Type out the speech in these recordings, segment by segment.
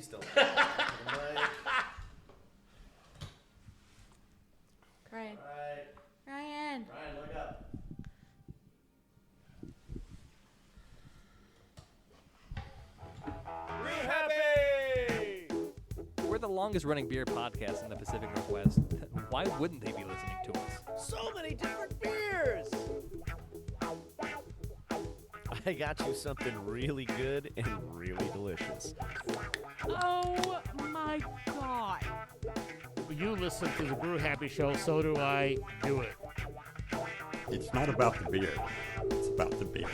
still. Ryan. Ryan, look up. Brew Happy! We're the longest running beer podcast in the Pacific Northwest. Why wouldn't they be listening to us? So many different beers! I got you something really good and really delicious. Oh my God. You listen to the Brew Happy Show, so do I. Do it. It's not about the beer. It's about the beer.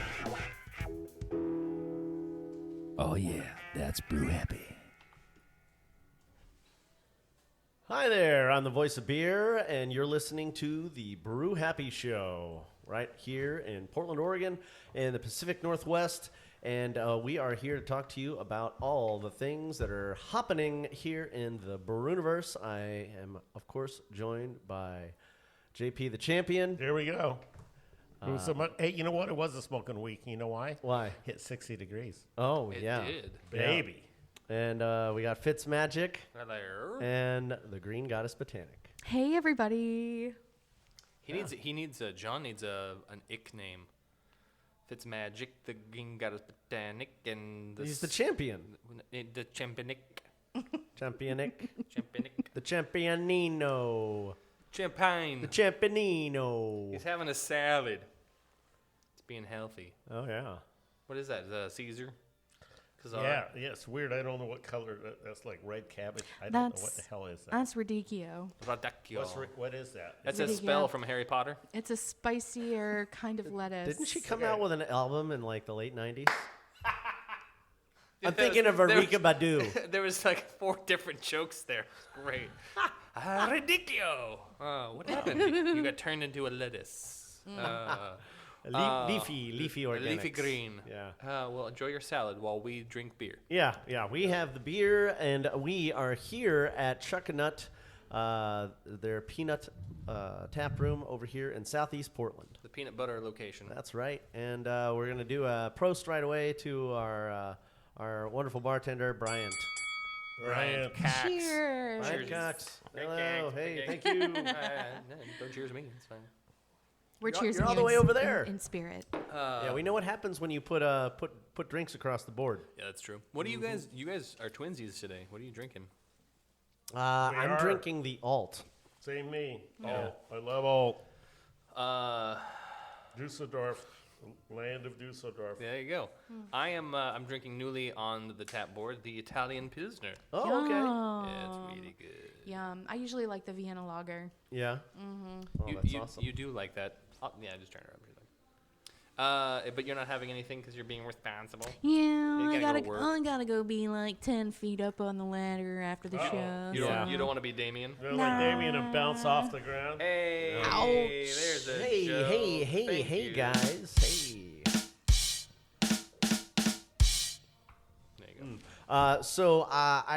Oh yeah, that's Brew Happy. Hi there, I'm the voice of beer, and you're listening to the Brew Happy Show right here in Portland, Oregon, in the Pacific Northwest. And we are here to talk to you about all the things that are happening here in the Brewniverse. I am, of course, joined by JP the Champion. There we go. Hey, you know what? It was a smoking week. You know why? Why? Hit 60 degrees. Oh, It yeah. did. Baby. And we got Fitzmagic Hello. and the Green Goddess Botanic. Hey, everybody. John needs an ick name. Fitzmagic, the Green Goddess Botanic, and He's the champion. The Champinic. Championic. Champinic. The Championino. Champagne. The Championino. He's having a salad. It's being healthy. Oh, yeah. What is that? Caesar? Yeah, it's weird. I don't know what color. That's like red cabbage. I don't know what the hell is that. That's radicchio. Radicchio. What is that? That's a Radicchio. spell from Harry Potter. It's a spicier kind of lettuce. Didn't she come out with an album in like the late 90s? I'm There thinking of was- Erykah Badu. There was like 4 different jokes there. Great. Radicchio. What happened? You got turned into a lettuce. Leafy organics. Leafy green. Yeah. Well, enjoy your salad while we drink beer. Yeah. We have the beer, and we are here at Chuckanut, their peanut tap room over here in Southeast Portland. The peanut butter location. That's right. And we're going to do a prost right away to our wonderful bartender, Bryant. Brian. Cox. Cheers. Bryant Cox. Thank Hello. you. Hey, Thank thank you. Don't cheers me. It's fine. We're You're cheering all you the way over there. in spirit. Yeah, we know what happens when you put drinks across the board. Yeah, that's true. What do you guys? You guys are twinsies today. What are you drinking? I'm are. drinking the alt. Same me. Yeah. Oh, I love all. Uh, Dusseldorf, land of Dusseldorf. there you go. I'm drinking newly on the tap board the Italian Pilsner. Oh, okay. Yeah, it's really good. Yum. I usually like the Vienna lager. Yeah. Oh, You, that's you, awesome. you do like that. Oh, yeah, just turn it around. But you're not having anything because you're being responsible. Yeah, You gotta go work. I gotta go be like 10 feet up on the ladder after the show. You don't, Yeah. you don't want to be Damien? You're like Damien and bounce off the ground. Hey, Ouch. there's a Hey, joke. Thank hey, you. guys. Hey. There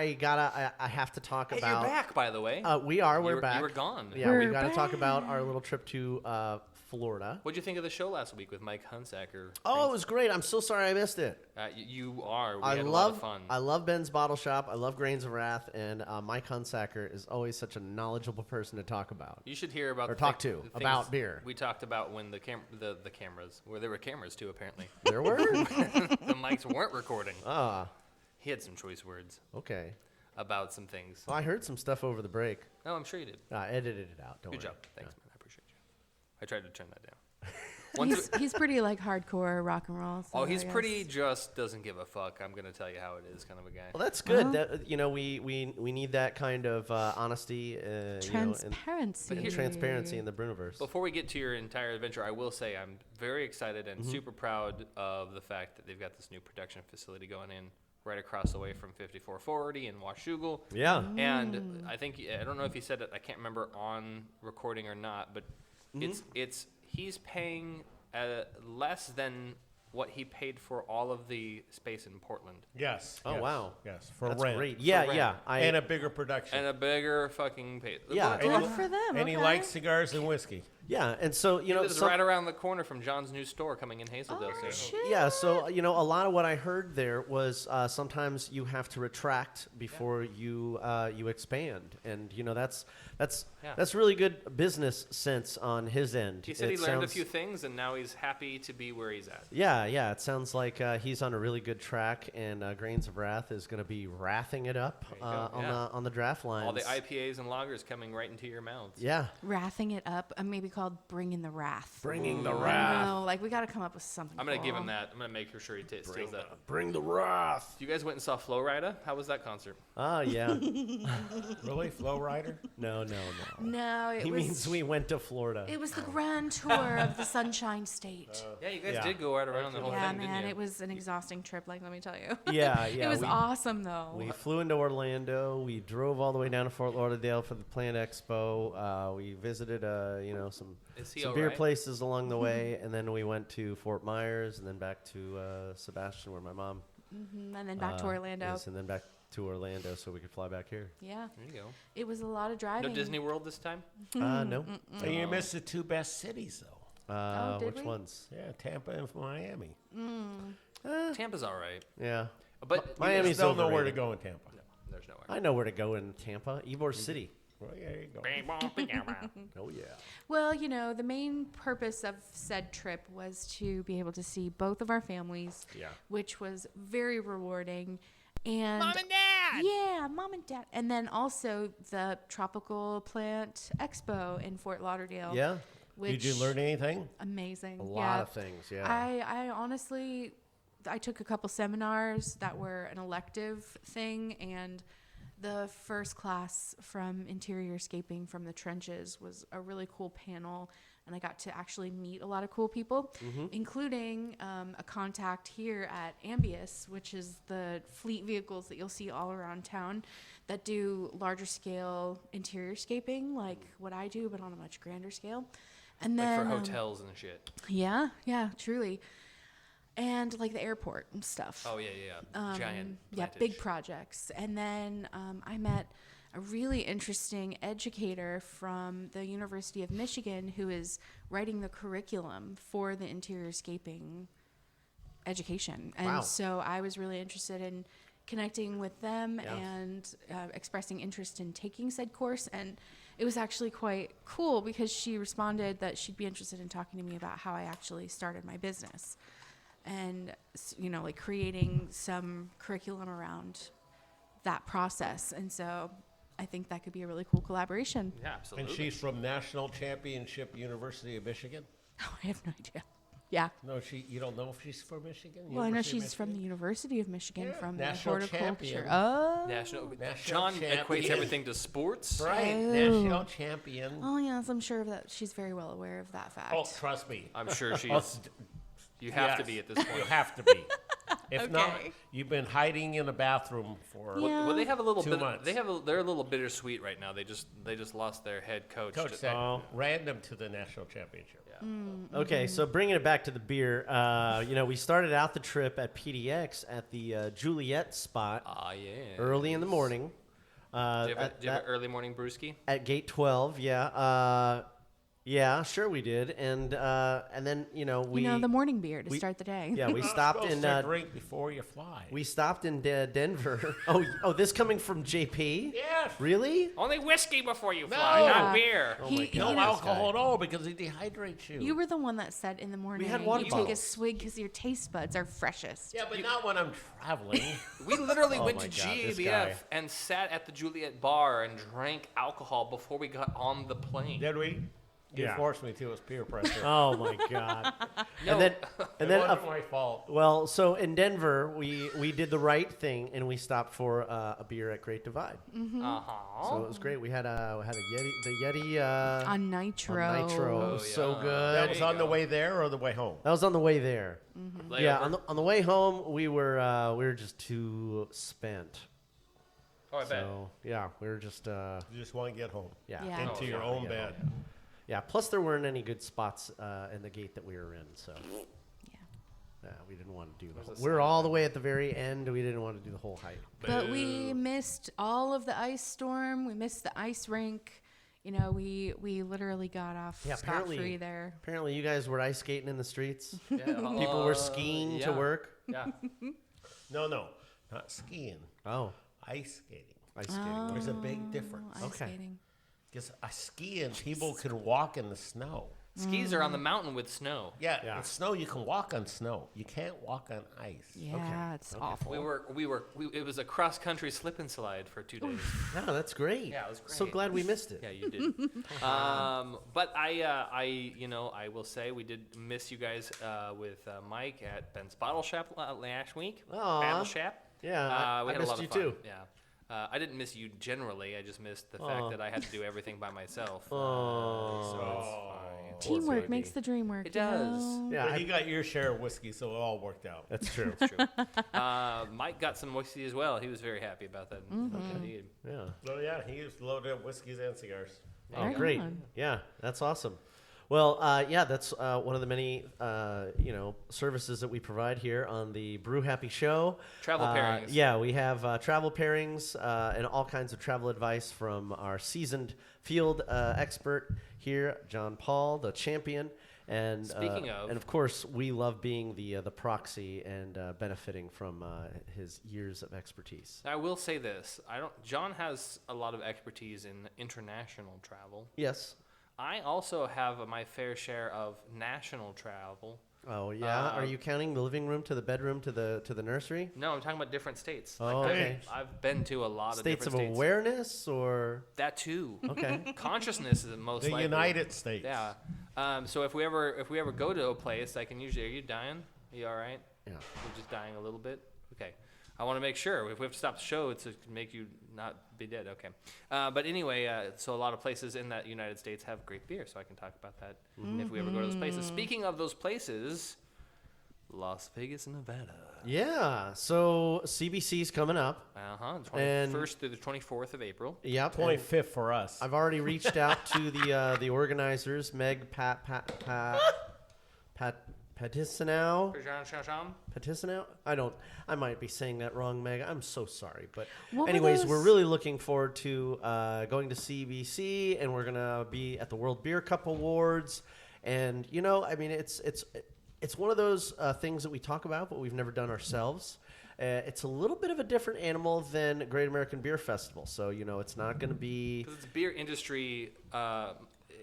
you go. I have to talk Hey, about. you're back, by the way. We're back. You were gone. Yeah, We're we've got to talk about back. our little trip to Florida. What'd you think of the show last week with Mike Hunsaker? Oh, it was great. I'm so sorry I missed it. You are. We I had a lot of love fun. I love Ben's Bottle Shop. I love Grains of Wrath, and Mike Hunsaker is always such a knowledgeable person to talk about. You should hear about Or the talk thing- to the about things beer. We talked about when the cameras, where there were cameras too, apparently. There were? The mics weren't recording. He had some choice words Okay. about some things. Well, I heard some stuff over the break. Oh, I'm sure you did. I edited it out. Don't Good worry. job. Thanks, man. I appreciate you. I tried to turn that down. Once He's pretty like hardcore rock and roll. So he's I guess. pretty just doesn't give a fuck. I'm gonna tell you how it is, kind of a guy. Well, that's good. That we need that kind of honesty, Transparency. and transparency in the Brewniverse. Before we get to your entire adventure, I will say I'm very excited and super proud of the fact that they've got this new production facility going in right across the way from 5440 in Washougal. Yeah. And I don't know if he said it, I can't remember on recording or not, but he's paying less than what he paid for all of the space in Portland. Yes. Oh, yes, wow. Yes. For That's rent. great. Yeah, rent. yeah. And a bigger production. And a bigger fucking pay. Yeah. And Good he- for them. And he okay. likes cigars and whiskey. Yeah, and so It was right around the corner from John's new store coming in Hazeldale. Oh, so. shit. yeah, so a lot of what I heard there was sometimes you have to retract before you expand, and that's really good business sense on his end. He said he learned a few things, and now he's happy to be where he's at. Yeah, it sounds like he's on a really good track, and Grains of Wrath is going to be wrathing it up on the draft lines. All the IPAs and lagers coming right into your mouths. Yeah. Wrathing it up, maybe called Bringing the Wrath. Bringing the I wrath. don't know, like we got to come up with something. I'm going to give him cool. that. I'm going to make sure he steals that. Bring the wrath. You guys went and saw Flo Rida? How was that concert? Oh, yeah. Really, Flow Rider? No. No, He means we went to Florida. It was the grand tour of the Sunshine State. Yeah, you guys did go right around the whole Yeah, thing, man, didn't you? it was an exhausting trip. Like, let me tell you. Yeah. It was awesome, though. We flew into Orlando. We drove all the way down to Fort Lauderdale for the Plant Expo. We visited, some beer places along the way, and then we went to Fort Myers, and then back to Sebastian, where my mom And then back to Orlando. is, and then back to Orlando so we could fly back here. Yeah, There you go. it was a lot of driving. No Disney World this time? No. So you missed the two best cities, though. did Which we? ones? Yeah, Tampa and Miami. Tampa's all right. Yeah. But Miami's Still know where to overrated. go in Tampa. No, there's nowhere. I know where to go in Tampa. Ybor City. Well, yeah, there you go. Oh, yeah. Well, the main purpose of said trip was to be able to see both of our families, which was very rewarding. And Mom and Dad! Yeah, Mom and Dad. And then also the Tropical Plant Expo in Fort Lauderdale. Yeah. Which, Did you learn anything? Amazing. A lot of things, yeah. I honestly, I took a couple seminars that were an elective thing, and the first class from Interior Scaping from the Trenches was a really cool panel, and I got to actually meet a lot of cool people, including a contact here at Ambius, which is the fleet vehicles that you'll see all around town that do larger scale interior scaping, like what I do, but on a much grander scale. And then, Like for hotels and shit. Yeah, truly. And like the airport and stuff. Oh, yeah. Giant. Yeah, plantage. big projects. And then I met a really interesting educator from the University of Michigan who is writing the curriculum for the interior scaping education. And Wow. so I was really interested in connecting with them Yeah. and expressing interest in taking said course. And it was actually quite cool because she responded that she'd be interested in talking to me about how I actually started my business. And, like creating some curriculum around that process. And so I think that could be a really cool collaboration. Yeah, absolutely. And she's from National Championship University of Michigan? Oh, I have no idea. Yeah. No, you don't know if she's from Michigan? Well, I know University of she's from the Michigan? University of Michigan, Yeah, from national the horticulture. champion. Oh. National National John champion. equates everything to sports. Right, Oh. national champion. Oh, yes, I'm sure that she's very well aware of that fact. Oh, trust me. I'm sure she's. You have to Yes, be at this You point. have to be. If not, Okay. you've been hiding in a bathroom for Yeah. Well, they have a little 2 bit. months. They're a little bittersweet right now. They just lost their head coach. Coach to- said random to the national championship. Okay, so bringing it back to the beer, we started out the trip at PDX at the Juliet spot Ah, yeah. early in the morning. Do you have an early morning brewski? At gate 12, yeah. Yeah, sure we did. And then, we... the morning beer to we- start the day. Yeah, we stopped in... drink before you fly. we stopped in Denver. Oh, this coming from JP? Yes. Really? Only whiskey before you fly, No. not beer. Oh my He- God. No alcohol at all because it dehydrates you. You were the one that said in the morning had water you take a bottles. swig because your taste buds are freshest. Yeah, but not when I'm traveling. We literally Oh went my to God, this guy. GABF and sat at the Juliet bar and drank alcohol before we got on the plane. Did we? You Yeah. forced me to. It was peer pressure. Oh, my God. No. And then... It wasn't my fault. Well, so in Denver, we did the right thing, and we stopped for a beer at Great Divide. Uh-huh. So it was great. We had a Yeti On nitro. on nitro. It was Oh, so yeah. good. That was on the way there or the way home? That was on the way there. Layover. Yeah, on the way home, we were just too spent. Oh, I bet. So yeah, we were just You just want to get home. yeah. Yeah. Into Oh, your yeah, own yeah. bed. Yeah, plus there weren't any good spots in the gate that we were in, so Yeah. we didn't want to do the whole. There's a We were sign all up the way at the very end. We didn't want to do the whole hike. But we missed all of the ice storm. We missed the ice rink. you know, we literally got off scot-free there. Apparently, you guys were ice skating in the streets. Yeah, People were skiing to work. Yeah. No, not skiing. Oh, Ice skating. ice skating. There's a big difference. Ice skating. Because skiing, people can walk in the snow. Skis are on the mountain with snow. Yeah, with snow, you can walk on snow. You can't walk on ice. Yeah, it's awful. It was a cross country slip and slide for 2 days. No, that's great. Yeah, it was great. So glad we missed it. Yeah, you did. But I will say we did miss you guys with Mike at Ben's Bottle Shop last week. Aw. Bottle Shop. Yeah, We I had a missed lot you of fun. too. Yeah. I didn't miss you generally. I just missed the fact that I had to do everything by myself. Oh. So it's fine. Teamwork makes the dream work. It does. Yeah, But you got your share of whiskey, so it all worked out. that's true. It's true. Mike got some whiskey as well. He was very happy about that. Indeed. Yeah. Oh, yeah, he used loaded up whiskeys and cigars. Oh, Right great. on. Yeah, that's awesome. Well, that's one of the many, services that we provide here on the Brew Happy Show. Travel pairings. Yeah, we have travel pairings and all kinds of travel advice from our seasoned field expert here, John Paul, the champion. And Speaking of- and of course, we love being the proxy and benefiting from his years of expertise. I will say this: John has a lot of expertise in international travel. Yes. I also have my fair share of national travel. Oh yeah. Are you counting the living room to the bedroom to the nursery? No, I'm talking about different states. Oh, okay. I've been to a lot of States of different states. awareness or That too. okay. Consciousness is most The likely. United States. Yeah. So if we ever go to a place, I can usually. Are you dying? Are you all right? Yeah. You're just dying a little bit. Okay. I want to make sure. If we have to stop the show, it's to make you not be dead. Okay. But anyway, so a lot of places in that United States have great beer, so I can talk about that if we ever go to those places. Speaking of those places, Las Vegas, Nevada. Yeah. So CBC's coming up. 21st through the 24th of April. Yep. 25th for us. I've already reached out to the organizers, Meg Patisanow. I might be saying that wrong, Meg. I'm so sorry. But What were anyways, those- we're really looking forward to going to CBC, and we're gonna be at the World Beer Cup Awards. And I mean, it's one of those things that we talk about, but we've never done ourselves. It's a little bit of a different animal than Great American Beer Festival. So it's not going to be. Because it's beer industry.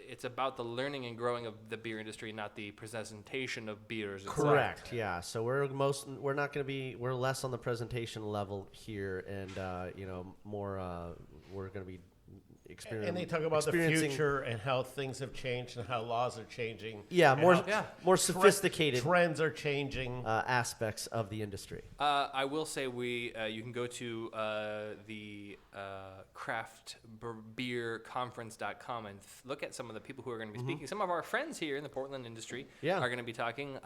It's about the learning and growing of the beer industry, not the presentation of beers. itself. Correct. Yeah. So we're not going to be. We're less on the presentation level here, and more. We're going to be experiencing. And they talk about the future and how things have changed and how laws are changing. Yeah. and More. how More sophisticated trends are changing. aspects of the industry. I will say you can go to the craftbeerconference.com and look at some of the people who are going to be speaking. Some of our friends here in the Portland industry are going to be talking.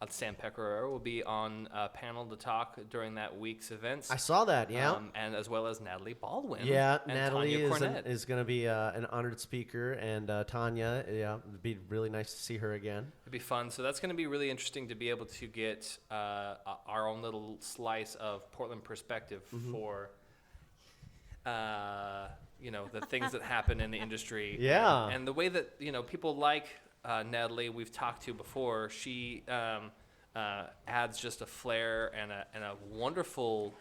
Sam Pecoraro will be on a panel to talk during that week's events. I saw that. Yeah. And as well as Natalie Baldwin. Yeah, and Natalie Tanya Cornett. is going to be an honored speaker, and Tanya, it'd be really nice to see her again. It'd be fun. So that's going to be really interesting to be able to get our own little slice of Portland perspective for, the things that happen in the industry. Yeah. And the way that, people like Natalie, we've talked to before, she adds just a flair and a wonderful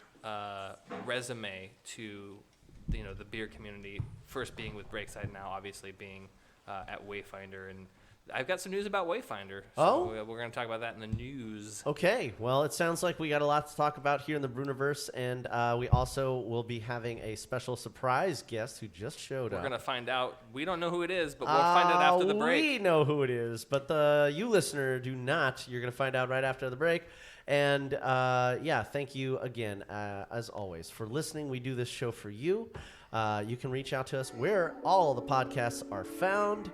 resume to the beer community. First being with Breakside, now obviously being at Wayfinder, and I've got some news about Wayfinder. So we're going to talk about that in the news. Okay, well, it sounds like we got a lot to talk about here in the Bruniverse, and we also will be having a special surprise guest who just showed We're up. going to find out. We don't know who it is, but we'll find out after the break. We know who it is, but you listener do not. You're going to find out right after the break. And thank you again, as always, for listening. We do this show for you. You can reach out to us where all the podcasts are found.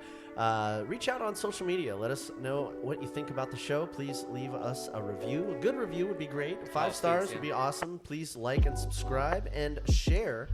Reach out on social media. Let us know what you think about the show. Please leave us a review. A good review would be great. 5 stars would be awesome. Please like and subscribe and share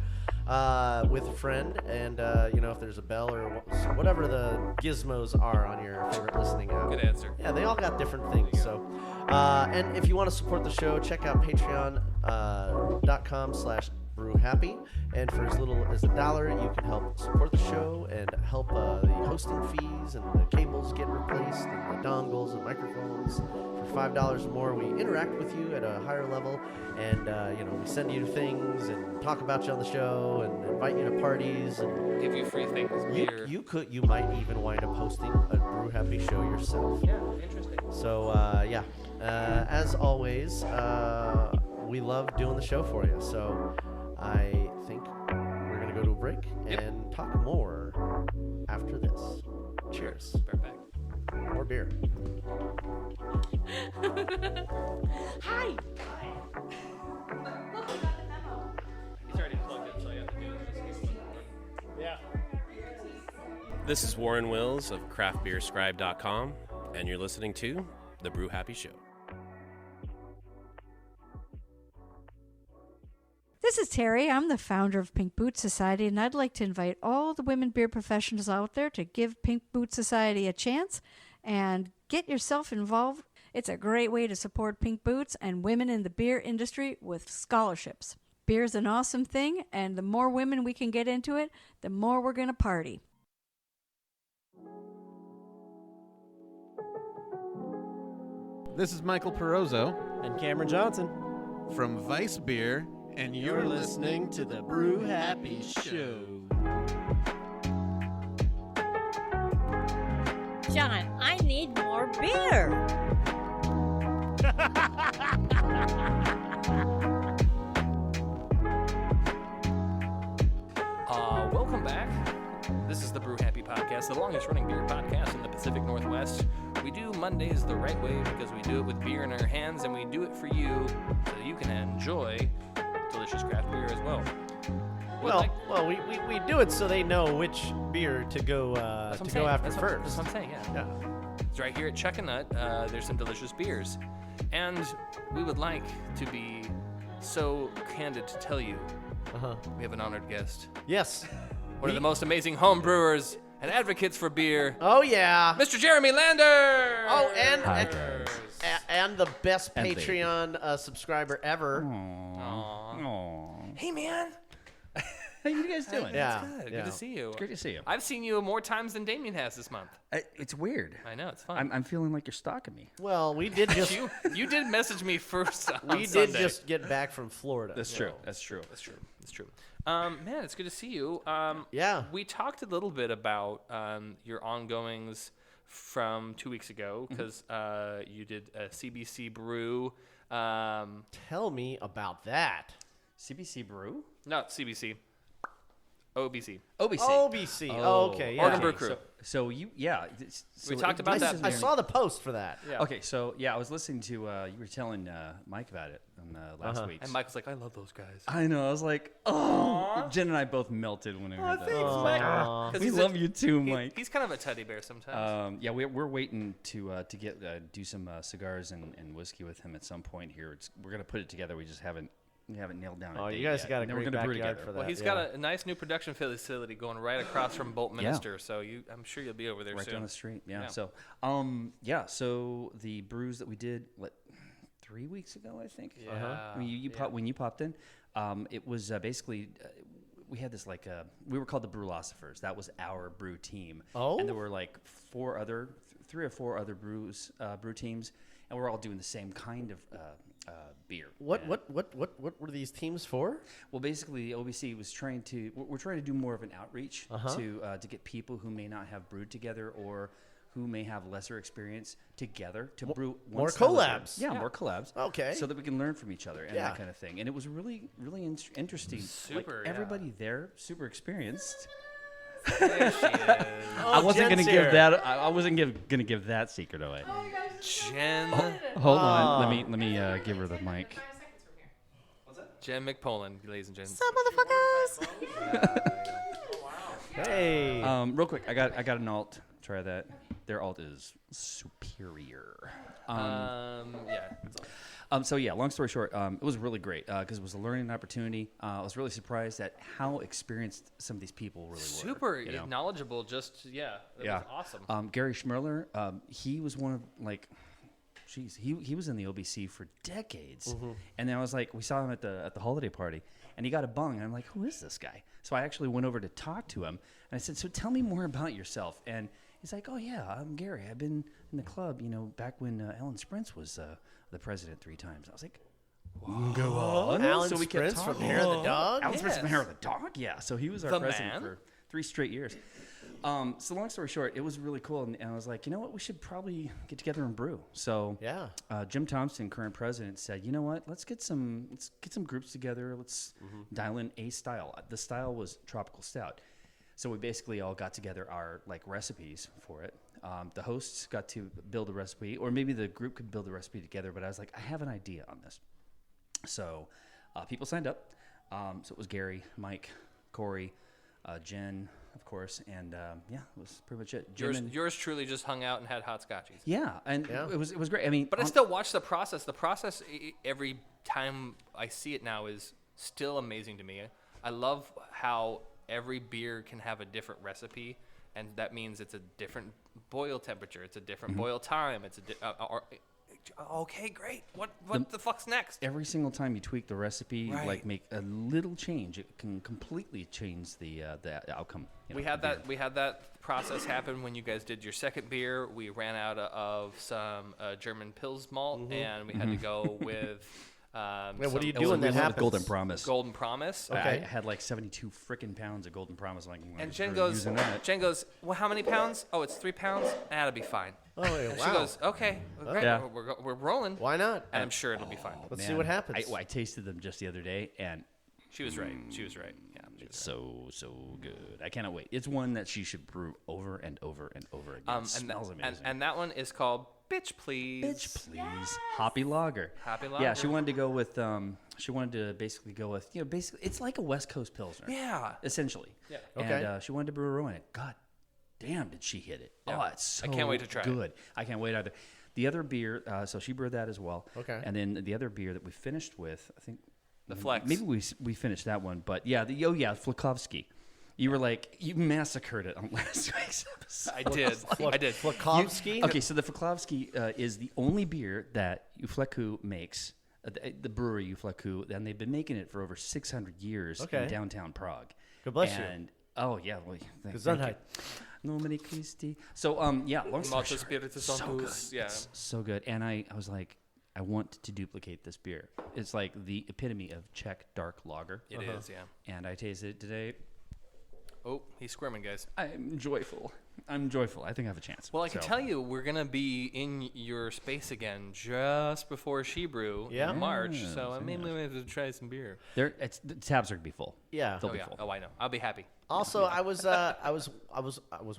with a friend. And, if there's a bell or whatever the gizmos are on your favorite listening app. Good answer. Yeah, they all got different things. So, and if you want to support the show, check out patreon.com/brewhappy. Brew Happy. And for as little as $1, you can help support the show and help the hosting fees and the cables get replaced and the dongles and microphones. For $5 or more, we interact with you at a higher level, and we send you things and talk about you on the show and invite you to parties and Give you free things, beer. you might even wind up hosting a Brew Happy show yourself. Yeah, interesting. So as always, we love doing the show for you. So I think we're gonna go to a break and talk more after this. Cheers. Right back. More beer. Hi. He's already plugged in, so all you have to do is just Yeah. This is Warren Wills of craftbeerscribe.com, and you're listening to The Brew Happy Show. This is Terry. I'm the founder of Pink Boot Society, and I'd like to invite all the women beer professionals out there to give Pink Boot Society a chance and get yourself involved. It's a great way to support Pink Boots and women in the beer industry with scholarships. Beer's an awesome thing, and the more women we can get into it, the more we're going to party. This is Michael Perozzo And Cameron Johnson. from Vice Beer, and you're listening to the Brew Happy Show. John, I need more beer. Welcome back. This is the Brew Happy Podcast, the longest running beer podcast in the Pacific Northwest. We do Mondays the right way because we do it with beer in our hands, and we do it for you so that you can enjoy delicious craft beer as well. We do it so they know which beer to go That's what I'm to saying. go after That's first. That's what I'm saying, yeah. Yeah. It's right here at Chuck and Nut. There's some delicious beers. And we would like to be so candid to tell you we have an honored guest. Yes. One of the most amazing home brewers and advocates for beer, Oh yeah. Mr. Jeremy Lander. Oh, and Hi, and, guys. and the best And Patreon subscriber ever. Hey, man. How you guys doing? Yeah. Good. yeah. Good to see you. Great to see you. I've seen you more times than Damien has this month. It's weird. I know, it's fun. I'm feeling like you're stalking me. Well, we did just you did message me first on we did Sunday. just get back from Florida. That's true. That's true. That's true. That's true. Man, it's good to see you. Yeah. We talked a little bit about your ongoings from 2 weeks ago because you did a CBC brew. Tell me about that. CBC Brew? Not CBC. OBC. OBC. OBC. Oh, okay. Yeah. Oregon Brew Crew. So you, yeah. So We talked about that. I saw the post for that. Yeah. Okay, so yeah, I was listening to, you were telling Mike about it on last week. And Mike's like, I love those guys. I know, I was like, oh. Jen and I both melted when we heard that. Thanks, Mike. 'Cause We he's love you too, Mike. He's kind of a teddy bear sometimes. Yeah, we're waiting to get do some cigars and whiskey with him at some point here. We're gonna put it together. We just haven't nailed down. Oh, a date you guys yet. got a And then we're great gonna brew backyard together. for that. Well, he's got a nice new production facility going right across from Bolt Minister, so I'm sure you'll be over there right soon. down the street. Yeah. Yeah. So so the brews that we did 3 weeks ago, I think. Yeah. When you popped in, it was basically. We had this we were called the Brewlosophers. That was our brew team. Oh. And there were like 3 or 4 other brew teams, and we're all doing the same kind of beer. What And- what were these teams for? Well, basically, the OBC was we're trying to do more of an outreach to get people who may not have brewed together or who may have lesser experience together to brew one more style of beer. collabs. Yeah, more collabs. Okay. So that we can learn from each other and Yeah. that kind of thing. And it was really, really interesting. Super, like, everybody there, super experienced. There she is. I wasn't Jen's gonna give here. that. I wasn't gonna give that secret away. Jen. Hold on. Let me give her the mic. Jen McPoland, ladies and gentlemen. Hey. Real quick, I got an alt. Try that. Their alt is superior. So yeah, long story short, it was really great because it was a learning opportunity. I was really surprised at how experienced some of these people really were. Super you know? knowledgeable. Just that was awesome. Gary Schmerler, he was one of he was in the OBC for decades, and then I was like, we saw him at the holiday party, and he got a bung. And I'm like, who is this guy? So I actually went over to talk to him, and I said, so tell me more about yourself. And he's like, oh, yeah, I'm Gary. I've been in the club, back when Ellen Sprints was the president 3 times. I was like, go on. Alan so we kept Sprints from talking. Hair of the Dog? Alan Sprints from Hair of the Dog? Yeah. So he was our president for 3 straight years. So long story short, it was really cool. And I was like, you know what? We should probably get together and brew. So Jim Thompson, current president, said, you know what? Let's get some groups together. Let's dial in a style. The style was tropical stout. So we basically all got together our recipes for it. The hosts got to build a recipe, or maybe the group could build a recipe together. But I was like, I have an idea on this. So people signed up. So it was Gary, Mike, Corey, Jen, of course, and it was pretty much it. Yours truly just hung out and had hot scotchies. Yeah, and it was great. I mean, but I still watch the process. The process every time I see it now is still amazing to me. I love how every beer can have a different recipe, and that means it's a different boil temperature, it's a different boil time, it's okay, great. What the fuck's next? Every single time you tweak the recipe, make a little change, it can completely change the outcome. We had that process happen when you guys did your second beer. We ran out of some German Pils malt, and we had to go with. What do you do when that happens? Golden Promise. Golden Promise. Okay. I had 72 freaking pounds of Golden Promise. And Jen goes, well, how many pounds? Oh, it's 3 pounds? That'll be fine. Oh, wow. She goes, okay, great. Yeah. We're rolling. Why not? And I'm sure it'll be fine. Let's see what happens. I tasted them just the other day, and she was right. She was right. Yeah, it's so good. I cannot wait. It's one that she should brew over and over and over again. It smells amazing. And that one is called Bitch Please. Bitch Please. Hoppy Lager. Hoppy Lager. Yeah, she wanted to go with. She wanted to basically go with. Basically, it's like a West Coast Pilsner. Yeah. Essentially. Yeah. Okay. And she wanted to brew her own. God damn, did she hit it? Yeah. Oh, it's so I can't wait to try good. I can't wait either. The other beer, so she brewed that as well. Okay. And then the other beer that we finished with, I think. The Flex. Maybe we finished that one, but yeah, Flakovsky. You were like, you massacred it on last week's episode. I did. I did. Flakovsky? Okay, so the Flakovsky is the only beer that Ufleku makes, the brewery Ufleku, and they've been making it for over 600 years in downtown Prague. God bless you. And oh yeah, well, thank you. Gesundheit. Nomine Christi. So yeah, long story short, so good. Yeah. It's so good. And I was like, I want to duplicate this beer. It's like the epitome of Czech dark lager. It is, yeah. And I tasted it today. Oh, he's squirming, guys. I'm joyful. I think I have a chance. Well, I can tell you, we're gonna be in your space again just before She Brew in March. So maybe we have to try some beer. The tabs are gonna be full. Yeah. They'll be full. Oh, I know. I'll be happy. Also, I was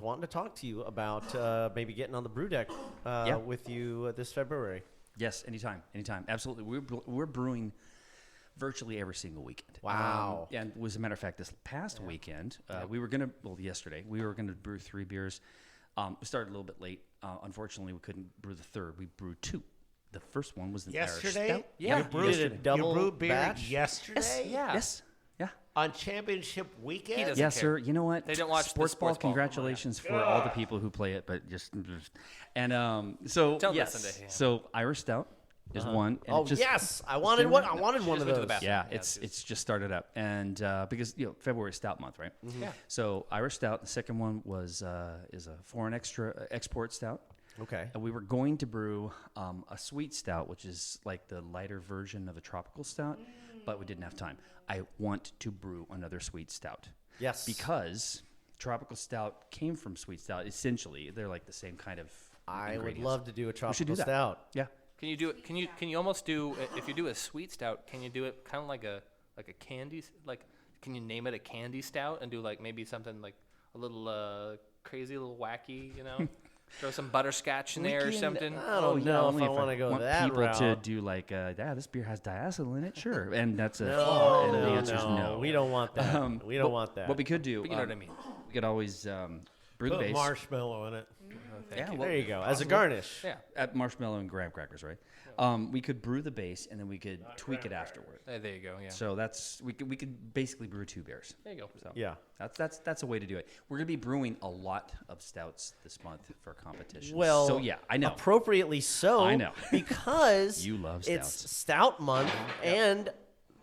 wanting to talk to you about maybe getting on the brew deck with you this February. Yes, anytime. Absolutely. We're brewing virtually every single weekend. Wow. And as a matter of fact, this past weekend, yesterday, we were going to brew 3 beers. We started a little bit late. Unfortunately, we couldn't brew the third. We brewed 2. The first one was an Irish stout. Yeah, you brewed double brewed beer batch? yesterday? Yes. Yeah. On championship weekend? He doesn't Yes, care. sir. You know what? They don't watch sports the sports ball. Congratulations for all the people who play it, but so Don't yes. listen to him. So Irish stout is one. And Oh it just, yes, I wanted one. I wanted one just of went to those. the bathroom. Yeah, Yeah, it's just started up, and because February is stout month, right? Yeah. So Irish stout. The second one is a foreign export stout. Okay. And we were going to brew a sweet stout, which is like the lighter version of a tropical stout, but we didn't have time. I want to brew another sweet stout. Yes. Because tropical stout came from sweet stout. Essentially, they're like the same kind of I would ingredients. love to do a We should tropical do that. stout. Yeah. Can you do it? Can you almost do if you do a sweet stout? Can you do it kind of like a candy? Like, can you name it a candy stout and do like maybe something like a little crazy, a little wacky? You know, throw some butterscotch in there or something. I don't know if only I want to go want that people route. to do like, this beer has diacetyl in it, sure, and that's a No, and the no, answer is no. we don't want that. We don't want that. What we could do, But you know what I mean. we could always brew the Put base. marshmallow in it. Yeah, well, There you go, as a garnish. Yeah. at marshmallow and graham crackers, right? We could brew the base and then we could tweak it afterward. There you go. Yeah. So we could basically brew 2 beers. There you go. So Yeah. that's a way to do it. We're gonna be brewing a lot of stouts this month for competition. Well, so yeah, I know. Appropriately so. I know. Because You love it's stouts. stout month, and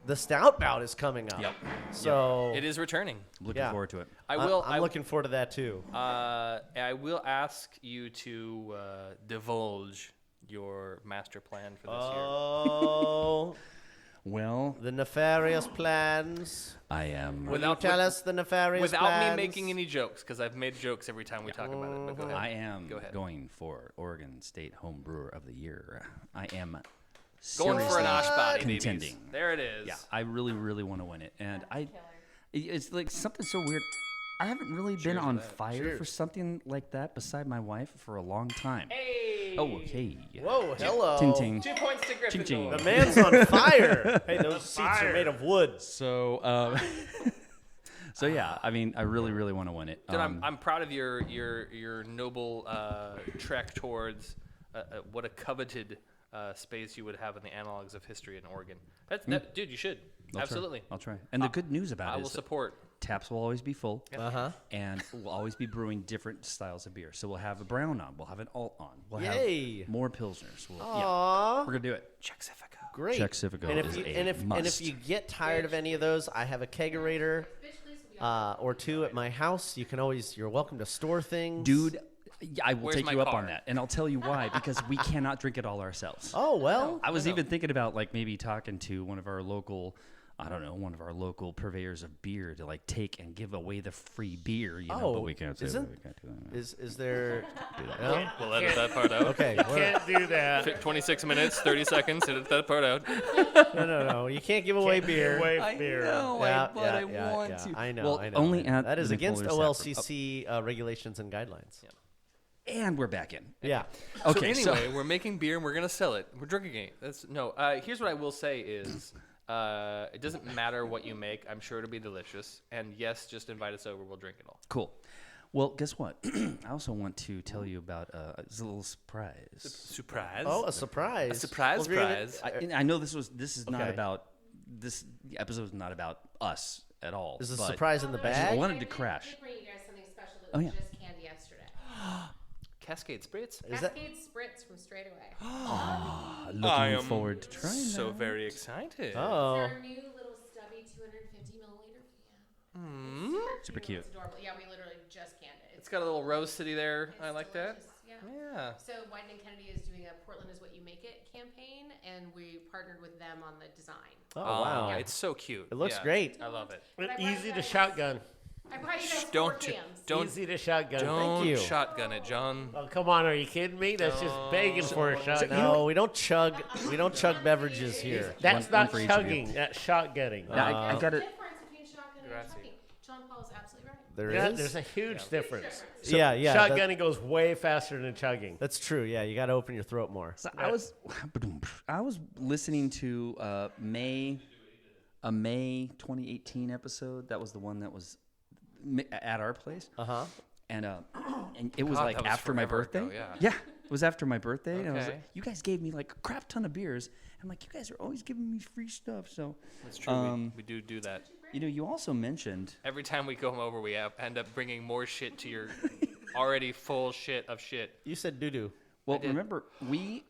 the stout bout is coming up. Yep. So it is returning. Looking forward to it. I'm looking forward to that too. I will ask you to divulge your master plan for this year. Oh. Well, the nefarious plans. I am. Will you tell us the nefarious plans? Without me making any jokes, because I've made jokes every time we talk about it. But go ahead. I am Go ahead. going for Oregon State Home Brewer of the Year. I am going for an Osh body, contending. babies. There it is. Yeah, I really, really want to win it, and it's like something so weird. I haven't really been on fire for something like that beside my wife for a long time. Hey. Oh, hey. Whoa, hello. Ting ting. 2 points to Gryffindor. Ching ching. The man's on fire. Hey, those seats are made of wood. So, so yeah, I mean, I really, really want to win it. Dude, I'm proud of your noble trek towards what a coveted space you would have in the analogs of history in Oregon. Dude, you should. Absolutely. I'll try. And the good news about it I is will support. Taps will always be full. And we'll always be brewing different styles of beer. So we'll have a brown on. We'll have an alt on. We'll Yay. have more pilsners. We're going to do it. Chexifico. Great. Chexifico and if is you, a and if must. and if you get tired of any of those, I have a kegerator or two at my house. You're welcome to store things. Dude, I will Where's take my you up car? on that. And I'll tell you why. Because we cannot drink it all ourselves. Oh, well. I was even thinking about like maybe talking to one of our local purveyors of beer to like take and give away the free beer, but we can't say that. We can't do that. Is there? Do that. No? We'll edit that part out. Okay. Can't do that. 26 minutes, 30 seconds. Edit that part out. No. You can't give away beer. I know, but I want to. I know. Well, I know. only at that is the against McPolanders OLCC regulations and guidelines. And we're back in. Yeah. Okay. So anyway, we're making beer and we're gonna sell it. We're drinking it. Here's what I will say is, it doesn't matter what you make. I'm sure it'll be delicious. And yes, just invite us over. We'll drink it all. Cool. Well, guess what? I also want to tell you about a little surprise. Surprise. Oh, a surprise. A surprise. I know this is not about this episode is not about us at all. Is a but surprise in the I bag? wanted to crash. I bring you guys something special that Oh, was yeah. just canned yesterday. Cascade Spritz. Cascade Spritz from Straight Away. Looking forward to trying So that. very excited. Oh. It's our new little stubby 250 milliliter can. Mm. Super cute. It's adorable. Yeah, we literally just canned it. It's got a little Rose City there. I like that. delicious, Yeah. So Wyden and Kennedy is doing a Portland is what you make it campaign, and we partnered with them on the design. Oh, wow. It's so cute. It looks Yeah, great. I love it. But I brought Easy you to guys- shotgun. I brought you guys Don't four you- cans. don't- Easy to shotgun. Don't you. shotgun it, John. Oh, come on, are you kidding me? That's just begging for a shot. No, we don't chug. We don't chug beverages here. That's One not for each of you. chugging. That's shotgunning. Now, I got The it. difference between shotgun and Grazie. chugging. John Paul is absolutely right. There Yeah, is? there's a huge difference. Yeah. Shotgunning goes way faster than chugging. That's true. Yeah, you got to open your throat more. So I was listening to a May 2018 episode. That was the one that was at our place. And it was God, like that was after my forever birthday. ago, yeah. It was after my birthday, and I was Okay. like, you guys gave me like a crap ton of beers. I'm like, you guys are always giving me free stuff. So That's true. We do that. you also mentioned Every time we come over, we end up bringing more shit to your already full shit of shit. You said doo-doo. well, did. remember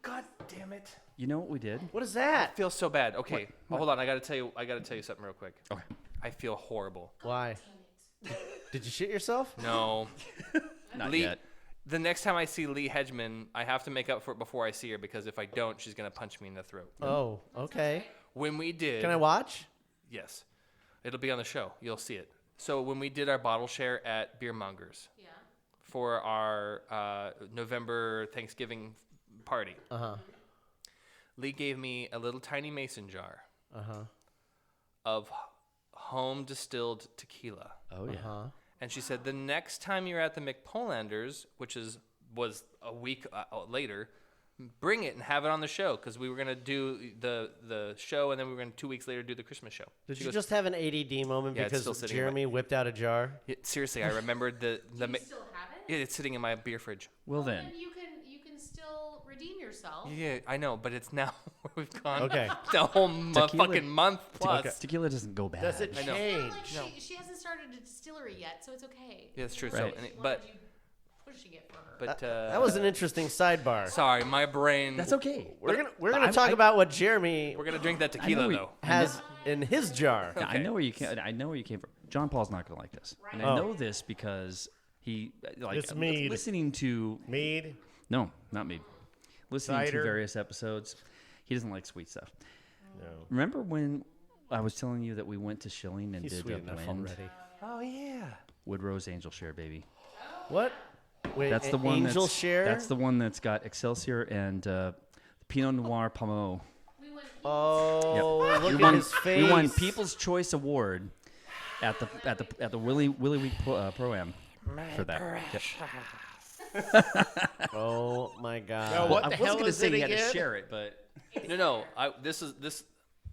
God damn it. you know what we did? What is that? I feel so bad. Okay, hold on. I gotta tell you something real quick. Okay. I feel horrible. Why? Did you shit yourself? No. Not Lee, yet. The next time I see Lee Hedgeman, I have to make up for it before I see her, because if I don't, she's gonna punch me in the throat. Oh, okay. When we did, Can I watch? Yes, it'll be on the show. You'll see it. So when we did our bottle share at Beer Mongers for our November Thanksgiving party, Lee gave me a little tiny mason jar of home distilled tequila. Oh yeah. And she said, the next time you're at the McPolanders, which was a week later, bring it and have it on the show, because we were going to do the show, and then we were going to 2 weeks later do the Christmas show. Did She you goes, just have an ADD moment Yeah, it's still because sitting in Jeremy whipped out a jar? Yeah, seriously, I remembered the Do you still have it? yeah, it's sitting in my beer fridge. Well then. Then you can still redeem yourself. Yeah, I know, but it's now we've gone Okay. the whole Tequila- fucking month plus. Tequila doesn't go bad. Does it I know. change? Like she hasn't started a distillery yet, so it's okay. Yeah, that's true. Right. So, but pushing it for her. But that was an interesting sidebar. Sorry, my brain. That's okay. We're gonna talk about what Jeremy We're gonna drink that tequila though. has in his jar. Yeah, I know where you came from. John Paul's not gonna like this, and I know this because he It's mead. listening to Mead. No, not mead. Listening Cider. to various episodes, he doesn't like sweet stuff. No. Remember when I was telling you that we went to Schilling and He's did sweet a enough blend? already. Oh yeah. Woodrose Angel Share, baby. What? Wait, That's the one. Angel that's, Share. That's the one that's got Excelsior and Pinot Noir Pommeau. Oh, Yep. look we at won, his face. We won People's Choice Award at the Willy Week Pro-Am for that. Yep. Oh my God! No, Well, what I the was hell going to is say it you had to again? share it, but No.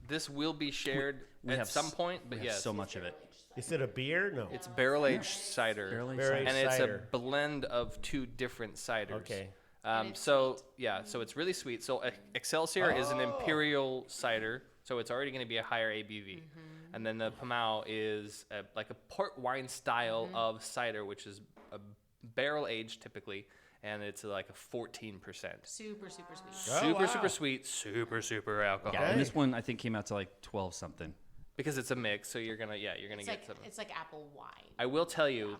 This will be shared we at have some s- point. But we have yes, so much of it. Is it a beer? No. it's barrel-aged cider. Barrel-aged Barrel-aged And it's cider. a blend of 2 different ciders. Okay. So it's really sweet. So Excelsior is an imperial cider, so it's already going to be a higher ABV. And then the Pommeau is like a port wine style of cider, which is a barrel aged typically, and it's like a 14%. Super, super sweet. Super sweet, super alcohol. Yeah, and this one I think came out to like 12 something. Because it's a mix, so you're gonna get some. It's like apple wine. I will tell you,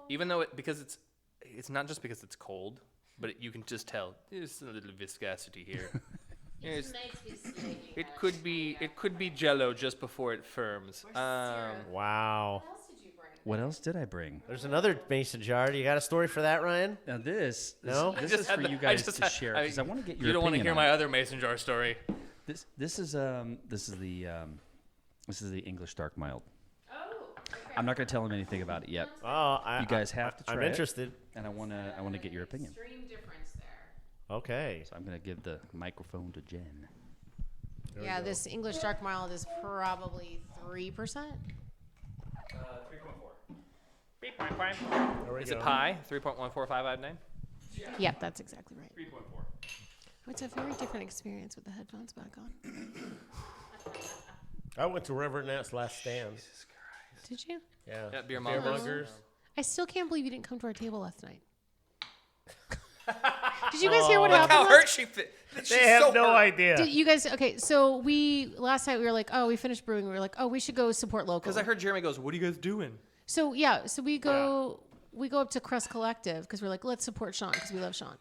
even though because it's not just because it's cold, but you can just tell there's a little viscosity here. It could be Jello just before it firms. Wow. What else did I bring? There's another mason jar. You got a story for that, Ryan? Now this No? this is for you guys to share because I want to get your You don't want to opinion hear on my it. other mason jar story. This is the English Dark Mild. I'm not going to tell him anything about it yet. Oh, You guys have to try I'm it, interested. and I want to get your opinion. Extreme difference there. Okay. So I'm going to give the microphone to Jen. Yeah, this English dark mild is probably 3%. 3.4. Is it pie? 3.1459? Yep, that's exactly right. 3.4. It's a very different experience with the headphones back on. I went to Reverend Nat's Last Stand. Did you? Yeah. Yeah, beer Beer mongers. mongers. I still can't believe you didn't come to our table last night. Did you guys hear what Look happened? how hurt she fit. They have no idea. Did you guys? Okay, so last night we were like, oh, we finished brewing. We were like, oh, we should go support local. Because I heard Jeremy goes, "What are you guys doing?" So yeah, so we go up to Crust Collective because we're like, let's support Sean because we love Sean.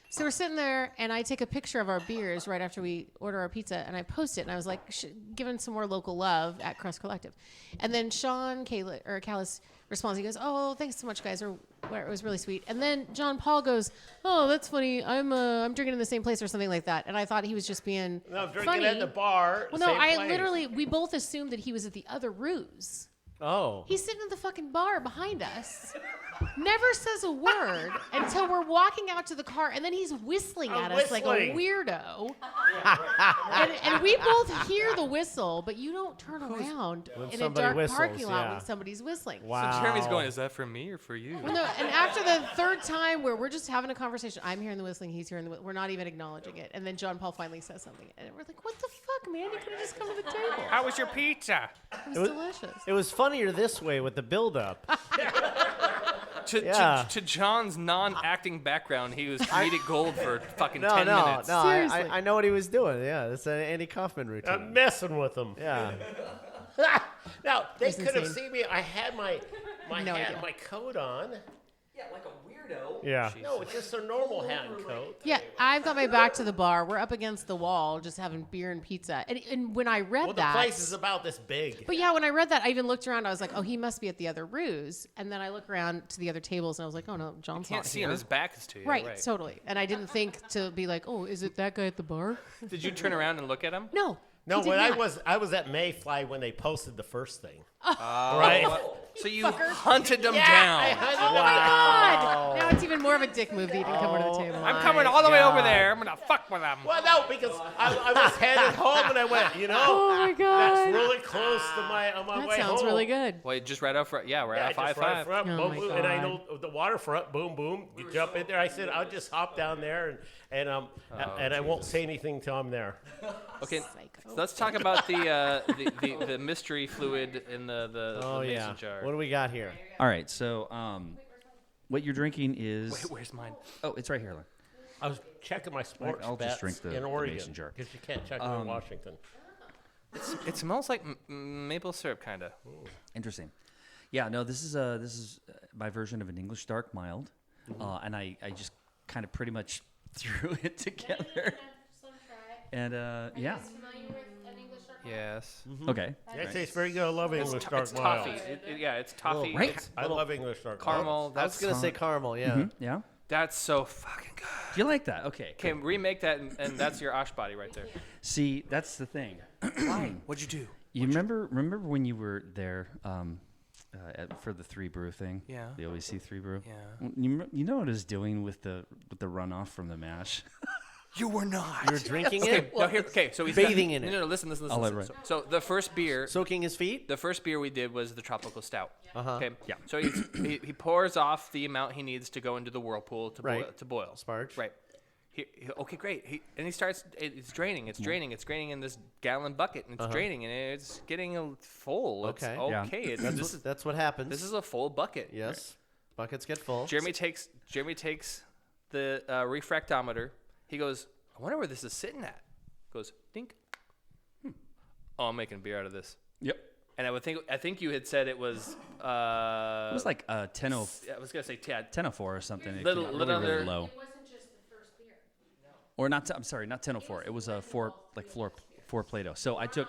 So we're sitting there, and I take a picture of our beers right after we order our pizza, and I post it, and I was like, giving some more local love at Crust Collective. And then Sean Callis responds. He goes, "Oh, thanks so much, guys," or whatever. It was really sweet. And then John Paul goes, "Oh, that's funny. I'm drinking in the same place or something like that." And I thought he was just being No, I'm drinking funny. at the bar. Well, same no, place. we both assumed that he was at the other ruse. Oh. He's sitting at the fucking bar behind us. Never says a word until we're walking out to the car, and then he's whistling at us like a weirdo. And we both hear the whistle, but you don't turn around in a dark parking lot when somebody's whistling. Wow. So Jeremy's going, "Is that for me or for you?" Well, no, and after the third time where we're just having a conversation, I'm hearing the whistling, he's hearing the whistling, we're not even acknowledging it. And then John Paul finally says something, and we're like, "What the fuck, man? You could have just come to the table." How was your pizza? It was delicious. It was funnier this way with the build-up. To John's non-acting background, he was comedic gold for fucking 10 minutes. No, I know what he was doing. Yeah, that's an Andy Kaufman routine. I'm messing with them. Yeah. Now they That's could have insane. seen me. I had my No hat, idea. my coat on. Yeah, like a weirdo. Yeah. No, it's just a normal hat and coat. Yeah, I've got my back to the bar. We're up against the wall, just having beer and pizza. And when I read Well, that, the place is about this big. but yeah, when I read that, I even looked around. I was like, "Oh, he must be at the other ruse." And then I look around to the other tables, and I was like, "Oh no, John's Can't not see here." him. His back is to you. Right, totally. And I didn't think to be like, "Oh, is it that guy at the bar?" Did you turn around and look at him? No. No, he did when not. I was at Mayfly when they posted the first thing. Right. So you hunted them down. Oh my God! Now it's even more of a dick move that you didn't come over to the table. I'm coming all the way over there. I'm gonna fuck with them. Well, no, because I was headed home and I went, Oh my God! that's really close to on my That way home. sounds really good. Well, just right off. Yeah, right off just 5-5. right front, Oh boom, my boom, and I God. know the waterfront, boom, boom. You jump in there. I said, I'll just hop down there and I won't say anything till I'm there. Okay, Psycho. so let's talk about the mystery fluid in the Oh mason yeah. jar. What do we got here? All right, so what you're drinking is. Wait, where's mine? Oh, it's right here. Len. I was checking my sports I'll just drink bets the in Oregon mason jar. because you can't check them in Washington. It smells like maple syrup, kind of. Interesting. Yeah, no, this is my version of an English dark mild, and I just kind of pretty much threw it together. And yeah. Yes. Okay. Yeah, it tastes very good. I love English dark It's mild. toffee. Yeah, it's toffee. Right. It's I love English dark caramel. I was gonna say caramel. Yeah. Mhm, yeah. That's so fucking good. Do you like that? Okay. Okay, remake that, and that's your Osh body right there. See, that's the thing. Why? What'd you do? You remember when you were there for the 3 brew thing? Yeah. The OEC 3 brew. Yeah. You know what it was doing with the runoff from the mash? You were not. You're drinking it. No, so he's bathing in it. No, listen. I'll let it run. So the first beer, Soaking his feet. the first beer we did was the tropical stout. Okay. Yeah. So he pours off the amount he needs to go into the whirlpool to boil. Right. To boil. Sparge. Right. Okay, great. He starts. It's draining. It's draining. It's draining in this gallon bucket, and it's draining, and it's getting full. Okay. It's Yeah. okay. That's what happens. This is a full bucket. Yes. Buckets get full. Jeremy takes the refractometer. He goes, I wonder where this is sitting at. Goes, dink. Oh, I'm making beer out of this. Yep. And I think you had said it was. It was like 10:04 I was gonna say 10:04 or something. It Little came out really, really under- low. It wasn't just the first beer. Or not. I'm sorry, not 10:04. It was a four Play-Doh. So I took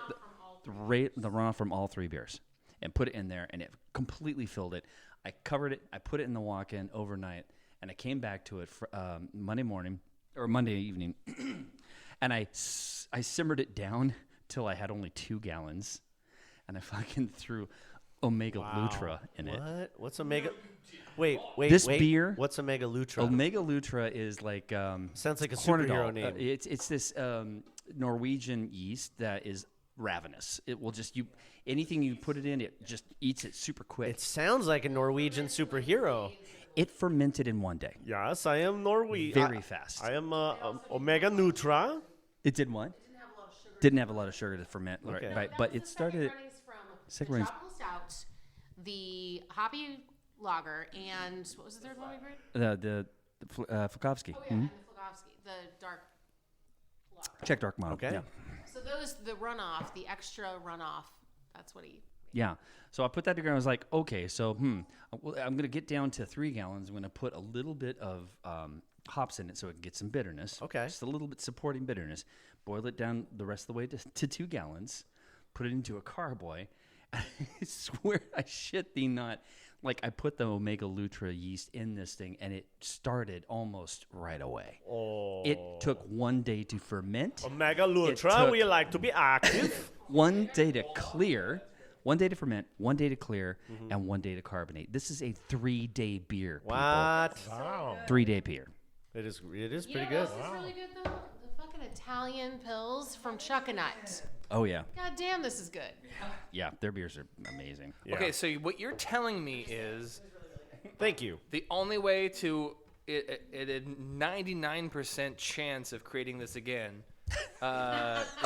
the runoff from all 3 beers and put it in there, and it completely filled it. I covered it. I put it in the walk-in overnight, and I came back to it for, Monday morning or Monday evening, and I simmered it down till I had only 2 gallons, and I fucking threw Omega Lutra in it. What? What's Omega? Wait. This beer- What's Omega Lutra? Omega Lutra is like Sounds like a Hornadal. superhero name. It's this Norwegian yeast that is ravenous. It will just anything you put it in, it just eats it super quick. It sounds like a Norwegian superhero. It fermented in 1 day. Yes, I am Norwegian. Very fast. I am Omega Nutra. It did what? Didn't have a lot of sugar to ferment, Okay. right? But it started. Second runnings from the tropical stout, the hoppy lager, and what was the third one we brewed? The Fukovsky. Oh yeah, and the Flagovsky, the dark lager. Check dark model. Okay. Yeah. So the runoff, the extra runoff, that's what he. Yeah. So I put that together. I was like, okay, so I'm going to get down to 3 gallons. I'm going to put a little bit of hops in it so it can get some bitterness. Okay. Just a little bit supporting bitterness. Boil it down the rest of the way to 2 gallons. Put it into a carboy. I swear, I shit thee not. Like, I put the Omega Lutra yeast in this thing, and it started almost right away. Oh. It took 1 day to ferment. Omega It Lutra, took- we like to be active. 1 day to clear, 1 day to ferment, 1 day to clear, and 1 day to carbonate. This is a 3-day beer. People. What? Wow. 3-day beer. It is pretty You good. know what else is really good though? The fucking Italian pills from Chuckanut. Oh yeah, God damn, this is good. yeah. Their beers are amazing. Yeah. Okay, so what you're telling me is Thank you. the only way to a 99% chance of creating this again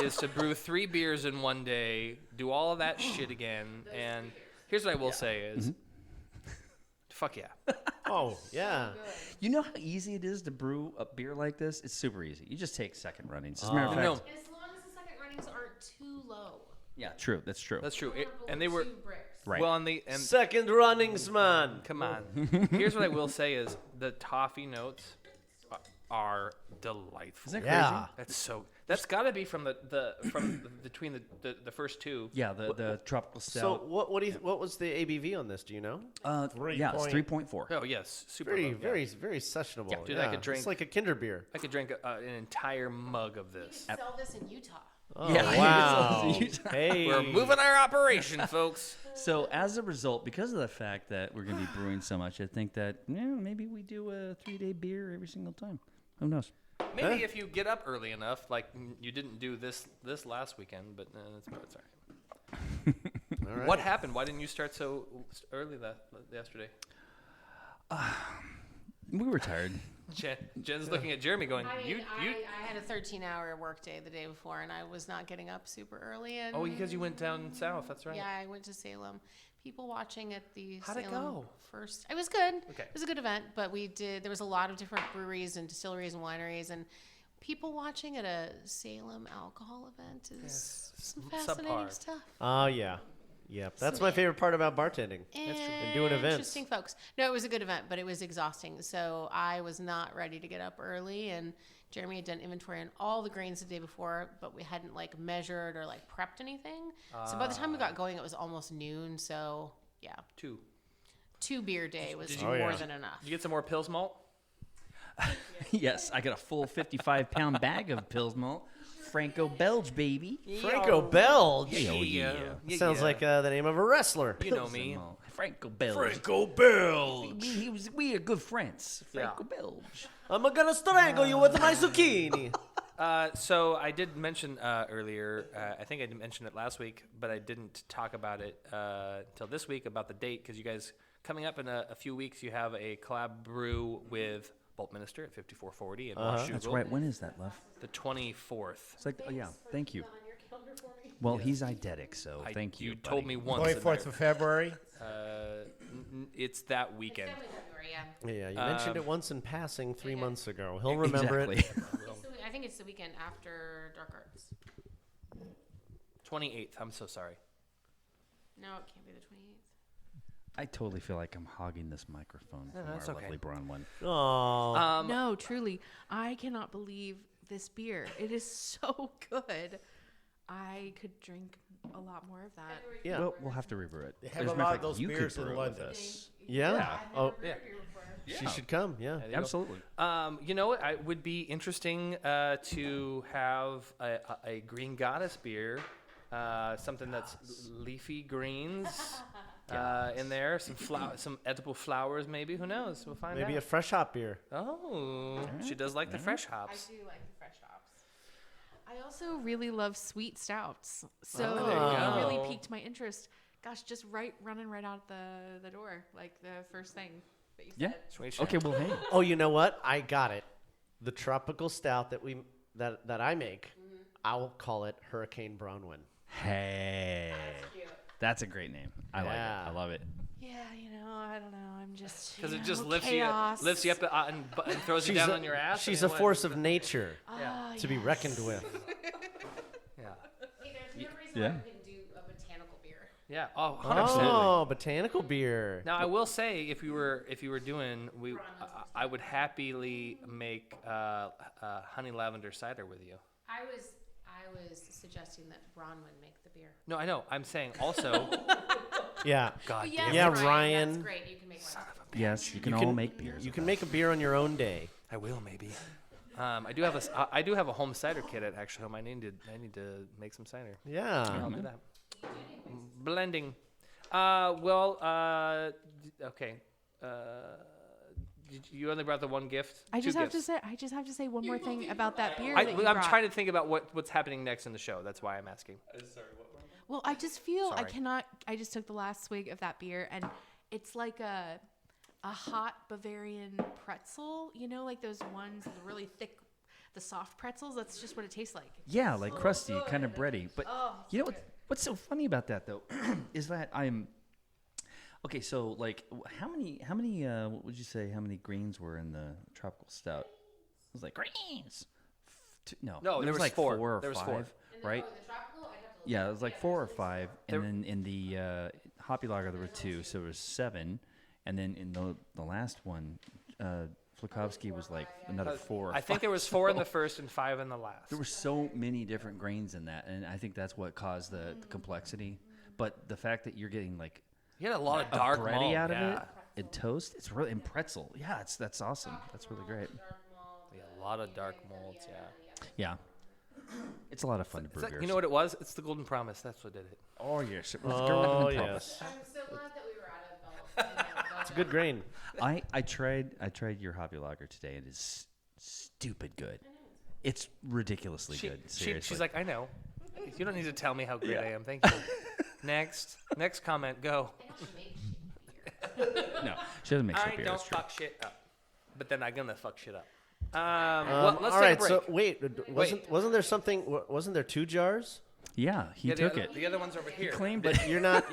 is to brew 3 beers in 1 day, do all of that shit again, and here's what I will say is, fuck yeah. Oh, yeah. You know how easy it is to brew a beer like this? It's super easy. You just take second runnings. As a matter of fact, No, As long as the second runnings aren't too low. yeah, true. That's true. that's true. Below And they were 2 bricks. Right. well, and Second runnings, man. come on. Here's what I will say is the toffee notes are delightful. Isn't that Yeah. crazy? That's got to be from between the first 2. Yeah, the tropical stout. So what was the ABV on this? Do you know? Yeah, it's 3.4. Oh yes, super Very, low, yeah. very, very sessionable. Yeah, dude, I could drink- It's like a Kinder beer. I could drink an entire mug of this. Sell this in Utah. Oh, Yeah, wow. it's Hey. We're moving our operation, folks. So as a result, because of the fact that we're going to be brewing so much, I think that maybe we do a 3-day beer every single time. Who knows? Maybe if you get up early enough, like you didn't do this last weekend, but it's all right. All right. What happened? Why didn't you start so early yesterday? We were tired. Jen's looking at Jeremy going, I mean, you. I had a 13-hour workday the day before, and I was not getting up super early. And Oh, because you went down south. That's right. Yeah, I went to Salem people watching at the How'd it Salem go? first. It was good. Okay. It was a good event, but there was a lot of different breweries and distilleries and wineries, and people watching at a Salem alcohol event is some fascinating subpar. stuff. Oh, yeah. Yep. That's my favorite part about bartending. And doing events. Interesting folks. No, it was a good event, but it was exhausting. So I was not ready to get up early, and Jeremy had done inventory on all the grains the day before, but we hadn't like measured or like prepped anything. So by the time we got going, it was almost noon. So yeah, two beer day was more than enough. Did you get some more Pils malt? Yes, I got a full 55-pound bag of Pils malt. Franco Belge, baby. Franco Belge? Yeah. Sounds like the name of a wrestler. You know me. Franco Belge. Franco Belge. We are good friends. Franco Belge. I'm gonna strangle you with my zucchini. So I did mention earlier, I think I did mention it last week, but I didn't talk about it till this week about the date, because you guys, coming up in a few weeks, you have a collab brew with Boltminster at 5440 in Washougal. That's right. When is that, love? The 24th. It's like, oh yeah, thank you. Well, he's eidetic, so thank you. You told me once. 24th of February? It's that weekend. It's definitely February, Yeah, you mentioned it once in passing 3 months ago. He'll remember it. I think it's the weekend after Dark Arts. 28th. I'm so sorry. No, it can't be the 28th. I totally feel like I'm hogging this microphone from that's our okay. lovely brown one. Oh. No, truly, I cannot believe this beer. It is so good. I could drink a lot more of that. Yeah. Well, we'll have to rebrew it. They have As a matter lot fact, of those you could beers in brew it London. with us. Yeah. Oh, Yeah. she should come. Yeah. Absolutely. You know what? It would be interesting to have a green goddess beer, something that's leafy greens in there, some edible flowers, maybe. Who knows? We'll find out. Maybe a fresh hop beer. Oh, she does like the fresh hops. I do like the fresh hops. I also really love sweet stouts, so there you it go. really piqued my interest. Gosh, just running right out the door, like the first thing that you said. Sweet Okay, well, hey. Oh, you know what? I got it. The tropical stout that I make, I'll call it Hurricane Bronwyn. Hey. That's a great name. I like it. I love it. Yeah, I don't know. I'm just Because it just lifts chaos. you up and throws you down on your ass. She's and a what? force of nature Oh, to be reckoned with. Yeah. Hey, there's no reason Yeah. why we couldn't do a botanical beer. Yeah. Oh, 100%. Oh, botanical beer. Now I will say, if you were doing, I would happily make honey lavender cider with you. I was suggesting that Bronwyn make the beer. No, I know. I'm saying also. Yeah. God Yes, damn. Yeah, Ryan. Ryan. That's great. You can make one. Yes, you can all make beers. You can make a beer on your own day. I will maybe. I do have a home cider kit at actually home. I need to make some cider. Yeah. I'll do that. Blending. Okay. You only brought the one gift. I just Two have gifts. to say one more thing about that beer. I'm that you brought. trying to think about what's happening next in the show. That's why I'm asking. Well, I just feel I Sorry. cannot. I just took the last swig of that beer, and it's like a hot Bavarian pretzel. You know, like those ones, the really thick, the soft pretzels. That's just what it tastes like. Yeah, like crusty, kind of bready. But you know what's so funny about that though is that I'm okay. So like, how many? What would you say? How many greens were in the tropical stout? It was like greens. No, there was like four. four or There was five, four. right? Yeah, it was like 4 or 5, and then in the hoppy lager there were 2, so it was 7, and then in the last one, Flakovsky was like another 4 or 5. I think there was 4 in the first and 5 in the last. There were so many different grains in that, and I think that's what caused the complexity. But the fact that you're getting like You had a lot of dark bready malt, out of yeah. it, and toast, it's really and pretzel. Yeah, that's awesome. That's really great. Yeah, a lot of dark malts. Yeah. Yeah, it's a lot of fun to brew beers. You know what it was? It's the Golden Promise. That's what did it. Oh yes, it was Oh Golden yes. I'm so glad that we were out of It's a good grain. I tried your hobby lager today. It is stupid good. It's ridiculously good. Seriously. She's like, I know. You don't need to tell me how great I am. Thank you. Next comment. Go. no, she doesn't make shit I beer. don't That's true. fuck shit up, but then I'm gonna fuck shit up. Let's all take right. a break. So wait, wasn't there something? Wasn't there 2 jars? Yeah, he took it. The other one's over here. He claimed But it. we're not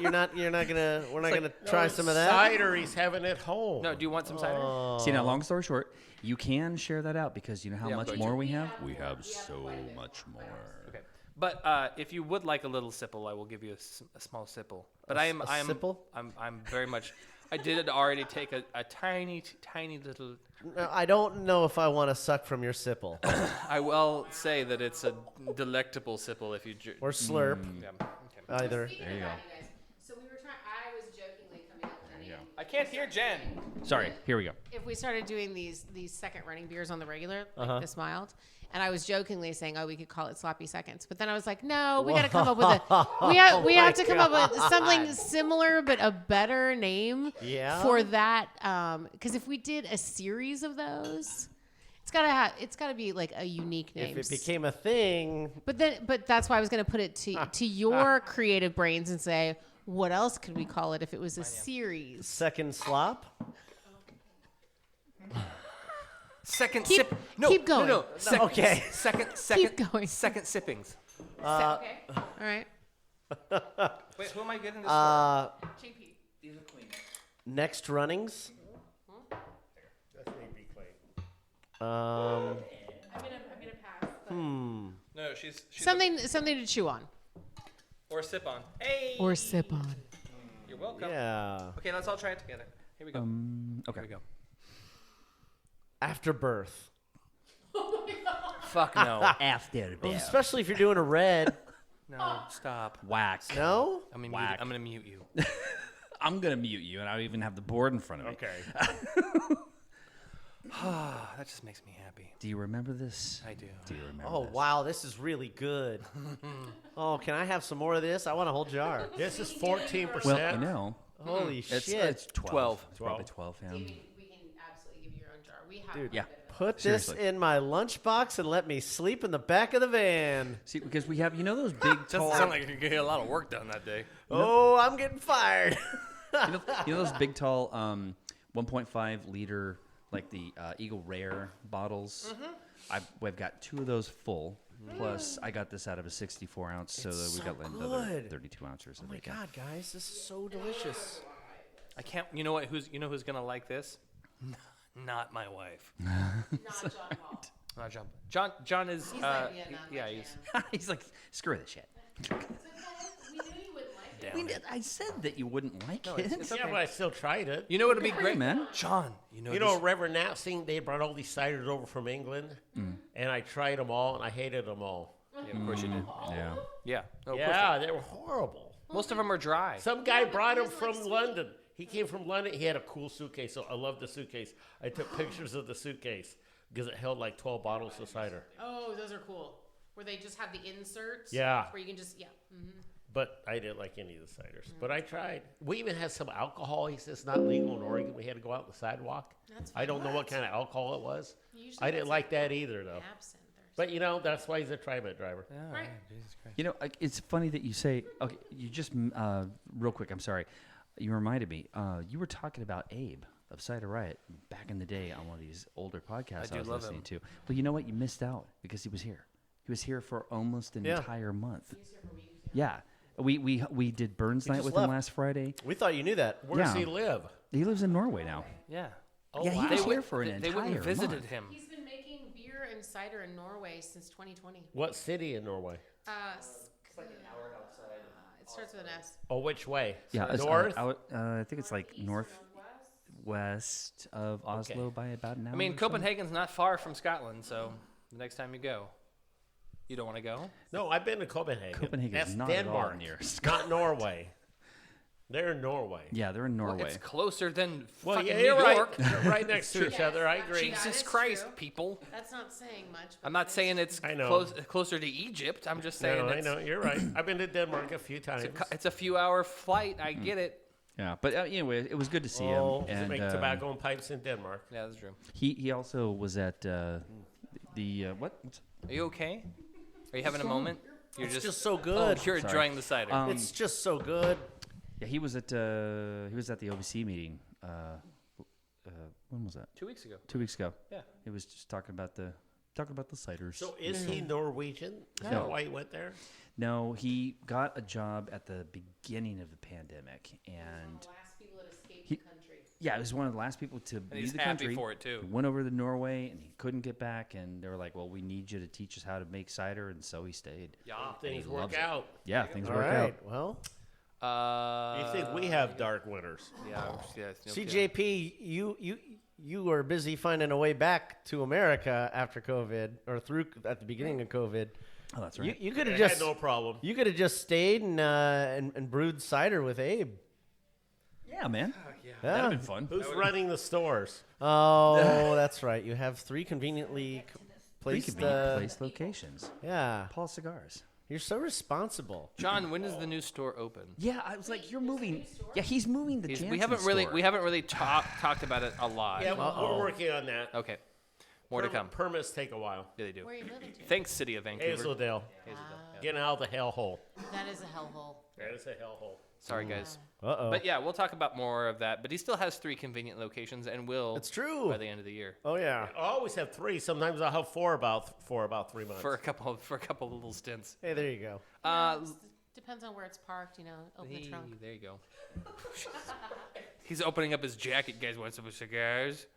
gonna try some of that. Cider he's having at home. No, do you want some cider? See, now, long story short, you can share that out because you know how Yeah, much but- more we have? We have so much more. Okay. But if you would like a little sipple, I will give you a small sipple. But I'm sipple? I'm very much. I did already take a tiny little. No, I don't know if I want to suck from your sipple I will say that it's a delectable sipple if you. or slurp. Yeah. Okay. Either. There you go. So we were trying. I was jokingly coming up with a name. I can't hear Jen. Sorry, here we go. If we started doing these second running beers on the regular, like this mild, and I was jokingly saying, "Oh, we could call it sloppy seconds," but then I was like, "No, we got to come up with a we have to come up with something similar but a better name for that." Because if we did a series of those, it's gotta be like a unique name. If it became a thing, but that's why I was gonna put it to your creative brains and say, what else could we call it if it was a series? second slop. Second Keep- sip. No, keep going. No. Second, Okay. Second. Keep going. Second sippings. Okay. All right. Wait, who am I getting this for? JP. These are clean. Next runnings. That's maybe clean. I'm gonna pass. No, she's Something to chew on. or sip on. Hey. Or sip on. You're welcome. Yeah. Okay, let's all try it together. Here we go. Okay. Here we go. Afterbirth. Fuck no. After Well, especially if you're doing a red. No, stop. Whack. No? I'm gonna Whack. mute you. I'm going to mute you, and I don't even have the board in front of me. Okay. That just makes me happy. Do you remember this? I do. Do you remember Oh, this? wow. This is really good. Oh, can I have some more of this? I want a whole jar. This is 14%. Well, you know, Holy it's shit. 12. It's probably 12, yeah. We can absolutely give you your own jar. We have Dude, Yeah. Put this Seriously. in my lunchbox and let me sleep in the back of the van. See, because we have, you know those big, tall... Doesn't sound like you're gonna get a lot of work done that day. Oh, I'm getting fired. you know those big, tall 1.5 liter, like the Eagle Rare bottles? We've got 2 of those full. Plus, I got this out of a 64 ounce, so that we got another good. 32 ounces. Oh my God, guys, this is so delicious. I can't. You know what? Who's gonna like this? Not my wife. Not John Paul. Not John. John is. He's like, yeah, not yeah, my he's. jam. He's like, screw this shit. It's okay. We knew you wouldn't like it. I said that you wouldn't like it. it's Yeah, but I still tried it. You know what'd be Great, great, man. John. You know, Reverend Natsing, they brought all these ciders over from England, and I tried them all, and I hated them all. Yeah, of course you did. Yeah. Yeah. No, of course Yeah, they were horrible. Most of them are dry. Some guy brought them from London. He came from London. He had a cool suitcase, so I love the suitcase. I took pictures of the suitcase because it held like 12 bottles of cider. Oh, those are cool. Where they just have the inserts. Yeah. Where you can just But I didn't like any of the ciders. But I tried. We even had some alcohol. He says it's not legal in Oregon. We had to go out on the sidewalk. That's I don't know what kind of alcohol it was. Usually I didn't that's like that either, though. absinthe or But you know, that's why he's a tri-med driver. Yeah, Right. Jesus Christ. You know, it's funny that you say, okay, you just, real quick, I'm sorry. You reminded me, you were talking about Abe of Cider Riot back in the day on one of these older podcasts I was love listening him. to. Well, you know what? You missed out because he was here. He was here for almost an entire month. Yeah. We did Burns Night just with left. him last Friday. We thought you knew that. Where does Yeah. he live? He lives in Norway now. Yeah. Oh, Yeah, he wow. was here for an They entire went and visited month. him. He's been making beer and cider in Norway since 2020. What city in Norway? It's like an hour outside. It starts with an S. Oh, which way? Yeah, it's, North? I think it's like northwest of Oslo by about an hour. I mean, or so. Copenhagen's not far from Scotland, so the next time you go, you don't want to go. No, I've been to Copenhagen. Copenhagen's That's not at all Denmark, near not Norway. They're in Norway. Yeah, they're in Norway. It's closer than Well, fucking yeah, New you're York. right. They're right next to each other. I agree. That Jesus is Christ, true. people. That's not saying much. But I'm not saying it's I know. closer to Egypt. I'm just saying No, I it's, know. You're right. I've been to Denmark a few times. it's a few hour flight. I get it. Yeah, but anyway, it was good to see Oh, him. does it And make tobacco and pipes in Denmark? Yeah, that's true. he also was at the what? Are you okay? Are you having a moment? You're It's just so good. Oh, you're enjoying the cider. It's just so good. Yeah, he was at the OVC meeting. When was that? 2 weeks ago. 2 weeks ago. Yeah. He was just talking about the talk about the ciders. So is he Norwegian? Is that why he went there? No, he got a job at the beginning of the pandemic, and Last people that escaped the country. yeah, he was one of the last people to leave he's the happy country. for it, too. He went over to Norway, and he couldn't get back, and they were like, "Well, we need you to teach us how to make cider," and so he stayed. Yeah. And he Things loves work it. out. Yeah, things All work right. out. Well, You think we have dark winters? Yeah. Yeah. CJP, you were busy finding a way back to America after COVID, or through at the beginning of COVID. Oh, that's right. You could have I just had no problem. You could have just stayed and brewed cider with Abe. Yeah, man. Yeah. That'd have been fun. Who's running the stores? Oh, that's right. You have three conveniently placed locations. Yeah. Paul Cigars. You're so responsible. John, when does the new store open? Yeah, I was like, you're moving. Yeah, he's moving the Jansen we haven't really talked about it a lot. Yeah, we're working on that. Okay. More to come. Permits take a while. Yeah, they do. Where are you moving to? Thanks, City of Vancouver. Hazeldale. Getting out of the hellhole. That is a hellhole. That is a hellhole. Sorry, guys. Uh-oh. But yeah, we'll talk about more of that. But he still has 3 convenient locations and will. It's true. By the end of the year. Oh yeah. I always have 3. Sometimes I'll have 4 about 3 months. For a couple of little stints. Hey, there you go. Depends on where it's parked, open the trunk. There you go. He's opening up his jacket. You guys want some cigars?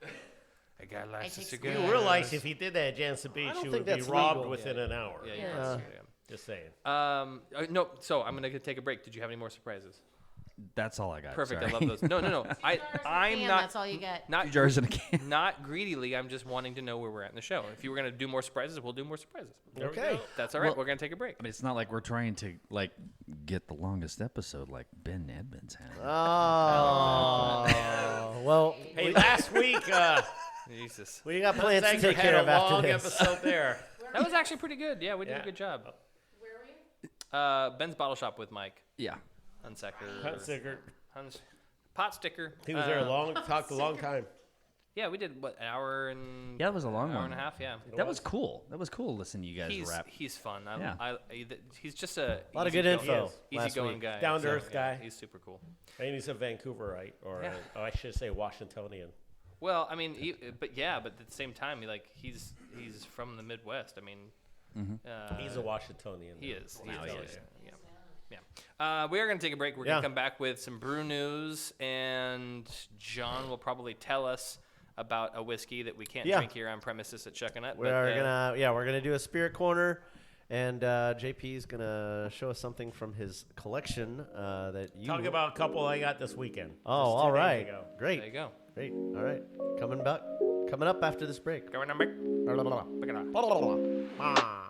I got lots of cigars. You realize if he did that at Jansen Beach, you would be robbed within an hour. Yeah. Just saying. No, so I'm going to take a break. Did you have any more surprises? That's all I got. Perfect. Sorry. I love those. No. I'm not. That's all you get. Not 2 jars in a can. Not greedily. I'm just wanting to know where we're at in the show. If you were going to do more surprises, we'll do more surprises. Okay. That's all right. Well, we're going to take a break. I mean, it's not like we're trying to get the longest episode like Ben Edmonds had. Oh. Well. Hey, last week. Jesus. We got plans to Thanks take for care of had a after long this. episode there. That was actually pretty good. Yeah, we did a good job. Where were you? Ben's Bottle Shop with Mike. Yeah. Huntsicker. Pot sticker. He was there talked a long time. Yeah, we did an hour and. Yeah, it was a long hour one. and a half. Yeah. That was cool. That was cool. Listening to you guys rap. He's fun. Yeah. He's just a lot of good info. Easygoing guy. Down to earth guy. He's super cool. And he's a Vancouverite, or I should say Washingtonian. Well, I mean, but at the same time, he's from the Midwest. I mean, he's a Washingtonian. He is. Yeah. We are going to take a break. We're going to come back with some brew news, and John will probably tell us about a whiskey that we can't drink here on premises at Chuckanut. We're gonna do a spirit corner, and JP is gonna show us something from his collection that you talk about a couple I got this weekend. Oh, all right, great. There you go. Great. All right, coming up after this break. Going on break.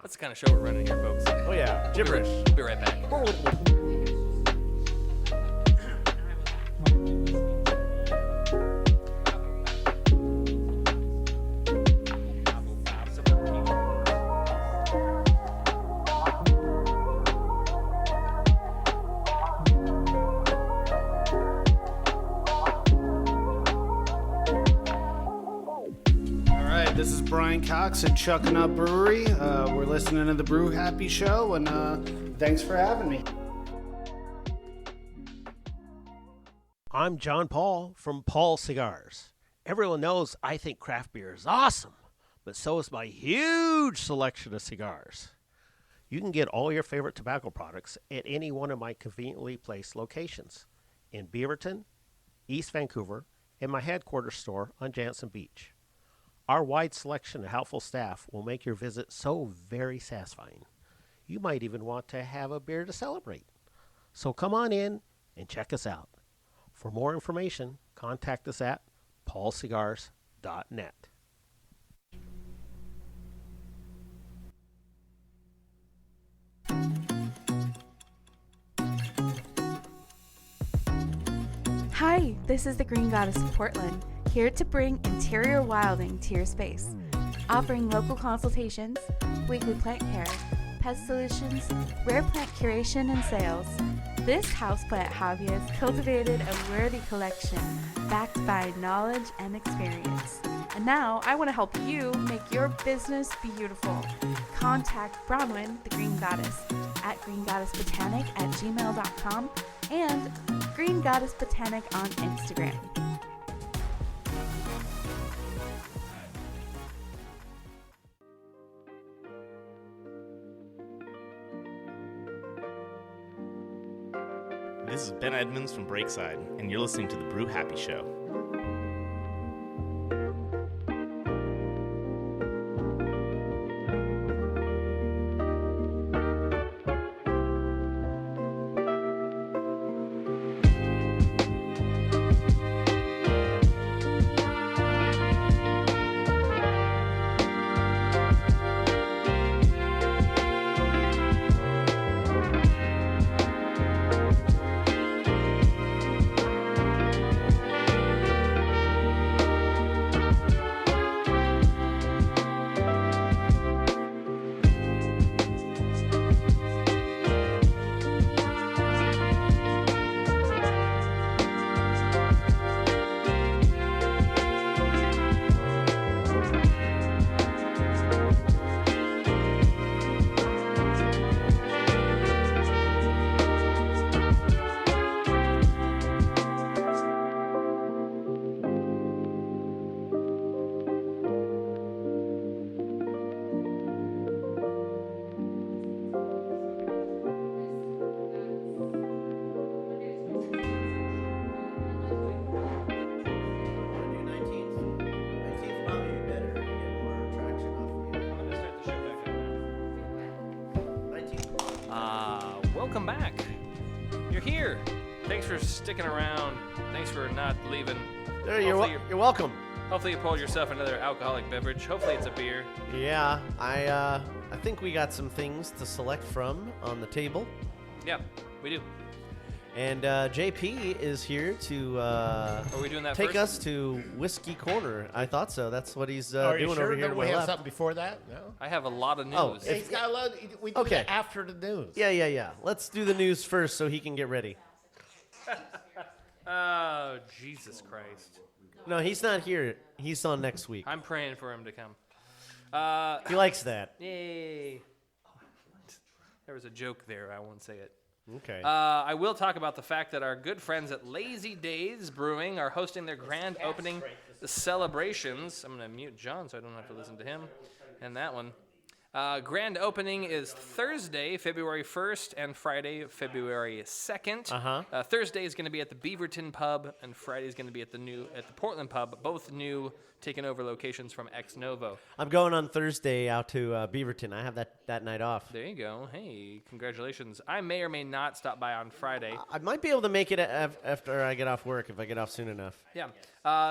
That's the kind of show we're running here, folks. Oh yeah, gibberish. We'll be right back. This is Brian Cox at Chuckanut Brewery. We're listening to the Brew Happy Show, and thanks for having me. I'm John Paul from Paul Cigars. Everyone knows I think craft beer is awesome, but so is my huge selection of cigars. You can get all your favorite tobacco products at any one of my conveniently placed locations in Beaverton, East Vancouver, and my headquarters store on Jansen Beach. Our wide selection and helpful staff will make your visit so very satisfying. You might even want to have a beer to celebrate. So come on in and check us out. For more information, contact us at paulcigars.net. Hi, this is the Green Goddess of Portland, here to bring interior wilding to your space. Offering local consultations, weekly plant care, pest solutions, rare plant curation and sales. This houseplant hobbyist cultivated a worthy collection backed by knowledge and experience. And now I want to help you make your business beautiful. Contact Bronwyn, the Green Goddess, at greengoddessbotanic@gmail.com and Green Goddess Botanic on Instagram. this is Ben Edmonds from Breakside, and you're listening to The Brew Happy Show. Welcome back. You're here. Thanks for sticking around. Thanks for not leaving. You're welcome. Hopefully you pulled yourself another alcoholic beverage. Hopefully it's a beer. Yeah, I think we got some things to select from on the table. Yeah, we do. And JP is here to Are we doing that take first? us to Whiskey Corner. I thought so. That's what he's Are you doing sure? over here. Don't to we my have left. something before that? No. I have a lot of news. Oh, He's got a lot. We do Okay. that after the news. Yeah. Let's do the news first so he can get ready. Oh, Jesus Christ. No, he's not here. He's on next week. I'm praying for him to come. He likes that. Yay. There was a joke there. I won't say it. Okay. I will talk about the fact that our good friends at Lazy Days Brewing are hosting their grand opening celebrations. I'm going to mute John so I don't have to listen to him. And that one. Grand opening is Thursday, February 1st, and Friday, February 2nd. Thursday is going to be at the Beaverton Pub, and Friday is going to be at the Portland Pub, both new taken over locations from Ex Novo. I'm going on Thursday out to Beaverton. I have that night off. There you go. Hey, congratulations. I may or may not stop by on Friday. I might be able to make it after I get off work if I get off soon enough. Yeah.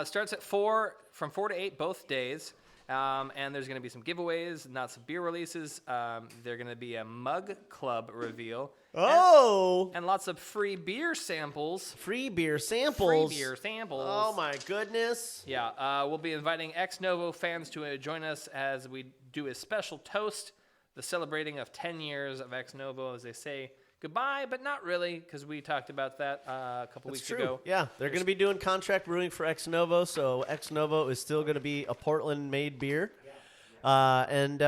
Starts at 4, from 4 to 8 both days. And there's going to be some giveaways, not some beer releases. There's going to be a mug club reveal. Oh! And lots of free beer samples. Free beer samples? Free beer samples. Oh, my goodness. Yeah. We'll be inviting Ex Novo fans to join us as we do a special toast, the celebrating of 10 years of Ex Novo, as they say. Goodbye, but not really, because we talked about that a couple weeks ago. Yeah, they're going to be doing contract brewing for Ex Novo, so Ex Novo is still going to be a Portland-made beer, and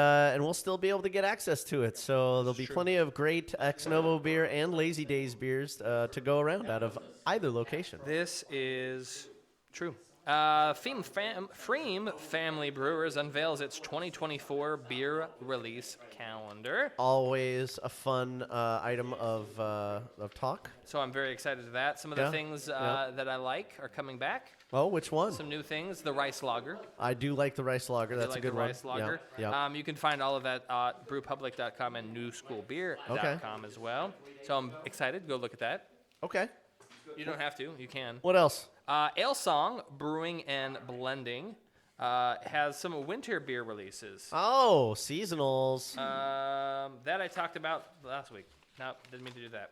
we'll still be able to get access to it. So there'll be plenty of great Ex Novo beer and Lazy Days beers to go around out of either location. This is true. Freem Family Brewers unveils its 2024 beer release calendar. Always a fun item of talk. So I'm very excited to that. Some of the things that I like are coming back. Oh, which one? Some new things. The Rice Lager. I do like the Rice Lager. That's a good one. Rice Lager. Yeah. You can find all of that at brewpublic.com and newschoolbeer.com as well. So I'm excited. Go look at that. Okay. You don't have to. You can. What else? Ale Song Brewing and Blending has some winter beer releases. Oh, seasonals. That I talked about last week. No, didn't mean to do that.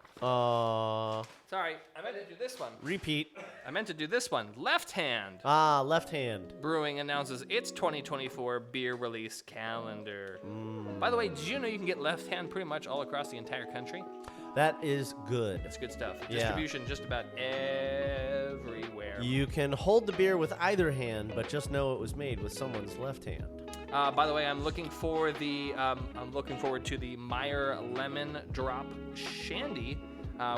Sorry, I meant to do this one. Repeat. I meant to do this one. Left Hand. Left Hand. Brewing announces its 2024 beer release calendar. By the way, did you know you can get Left Hand pretty much all across the entire country? That is good. That's good stuff. Yeah. Distribution just about everywhere. You can hold the beer with either hand, but just know it was made with someone's left hand. By the way, I'm looking forward to the Meyer Lemon Drop Shandy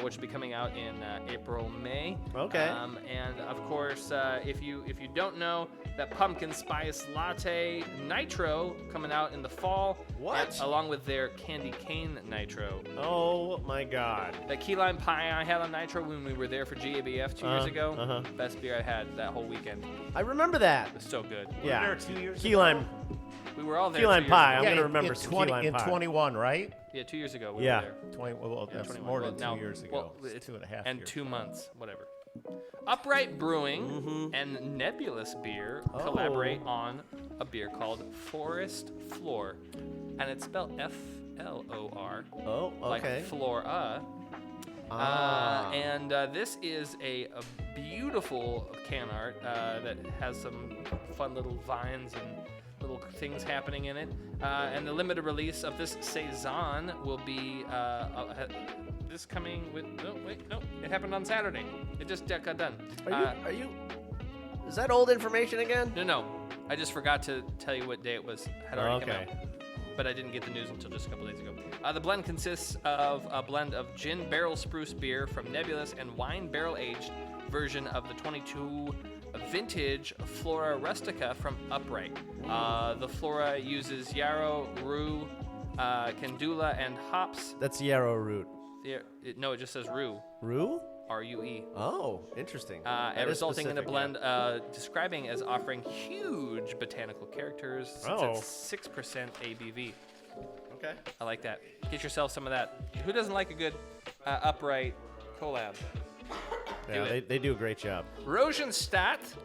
which will be coming out in April, May. Okay. And of course, if you don't know, that pumpkin spice latte nitro coming out in the fall. What? Along with their candy cane nitro. Oh my God. That key lime pie I had on nitro when we were there for GABF 2 years ago. Best beer I had that whole weekend. I remember that. It was so good. Yeah. We were there 2 years Key ago. lime. We were all there. Key lime 2 years pie. ago. I'm going to in- remember in some 20 key lime in pie. 21, right? Yeah, 2 years ago we Yeah. were there. 20. Well, that's 21. more than Well, 2 years ago. Well, It's 2.5 and years. 2 months, whatever. Upright Brewing and Nebulous Beer Oh. collaborate on a beer called Forest Floor, and it's spelled F-L-O-R. Oh, okay. Like flora. And this is a beautiful can art that has some fun little vines and little things happening in it. And the limited release of this Saison will be this coming with. No, wait, no. It happened on Saturday. It just got done. Are you? Is that old information again? No. I just forgot to tell you what day it was. Had already come Okay. out. But I didn't get the news until just a couple days ago. The blend consists of a blend of gin barrel spruce beer from Nebulous and wine barrel aged version of the 22 vintage Flora Rustica from Upright. The Flora uses yarrow, rue, candula, and hops. That's yarrow root. No, it just says rue. Rue? R-U-E. Oh, interesting. And That is resulting in a specific, blend describing as offering huge botanical characters. Oh. It's at 6% ABV. Okay. I like that. Get yourself some of that. Who doesn't like a good Upright collab? Yeah, they do a great job. Rosenstadt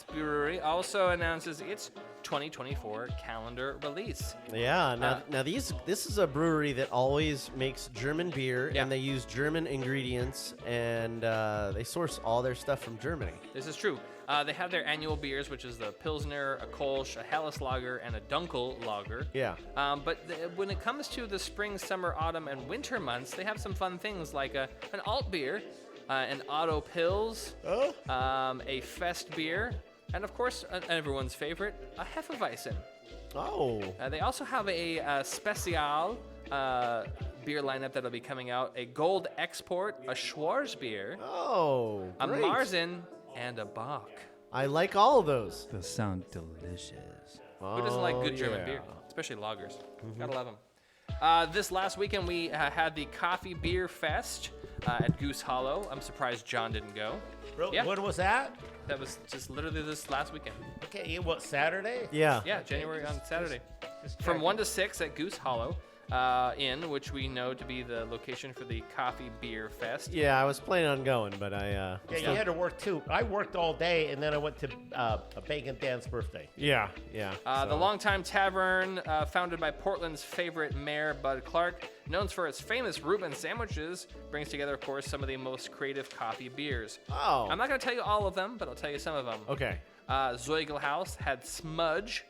Brewery also announces its 2024 calendar release. Yeah. Now this is a brewery that always makes German beer, Yeah. and they use German ingredients, and they source all their stuff from Germany. This is true. They have their annual beers, which is the Pilsner, a Kolsch, a Helles Lager, and a Dunkel Lager. Yeah. But when it comes to the spring, summer, autumn, and winter months, they have some fun things like an alt beer, an Otto Pils, a Fest beer, and of course, everyone's favorite, a Hefeweizen. Oh. They also have a Special beer lineup that'll be coming out, a Gold Export, a Schwarzbier, a great. Marzen, and a Bach. I like all of those. Those sound delicious. Who doesn't like good German yeah. beer, especially lagers? Gotta love them. This last weekend we had the Coffee Beer Fest at Goose Hollow. I'm surprised John didn't go. Really? Yeah. When was that? That was just literally this last weekend. Okay, what, Saturday? Yeah. Yeah, January on Saturday. Just From checking. 1 to 6 at Goose Hollow Inn, which we know to be the location for the Coffee Beer Fest. Yeah, I was planning on going, but I. Yeah, you had to work too. I worked all day, and then I went to a Bacon Dan's birthday. Yeah. The longtime tavern, founded by Portland's favorite mayor, Bud Clark, known for its famous Reuben sandwiches, brings together, of course, some of the most creative coffee beers. Oh. I'm not going to tell you all of them, but I'll tell you some of them. Okay. Zeugelhaus had Smudge,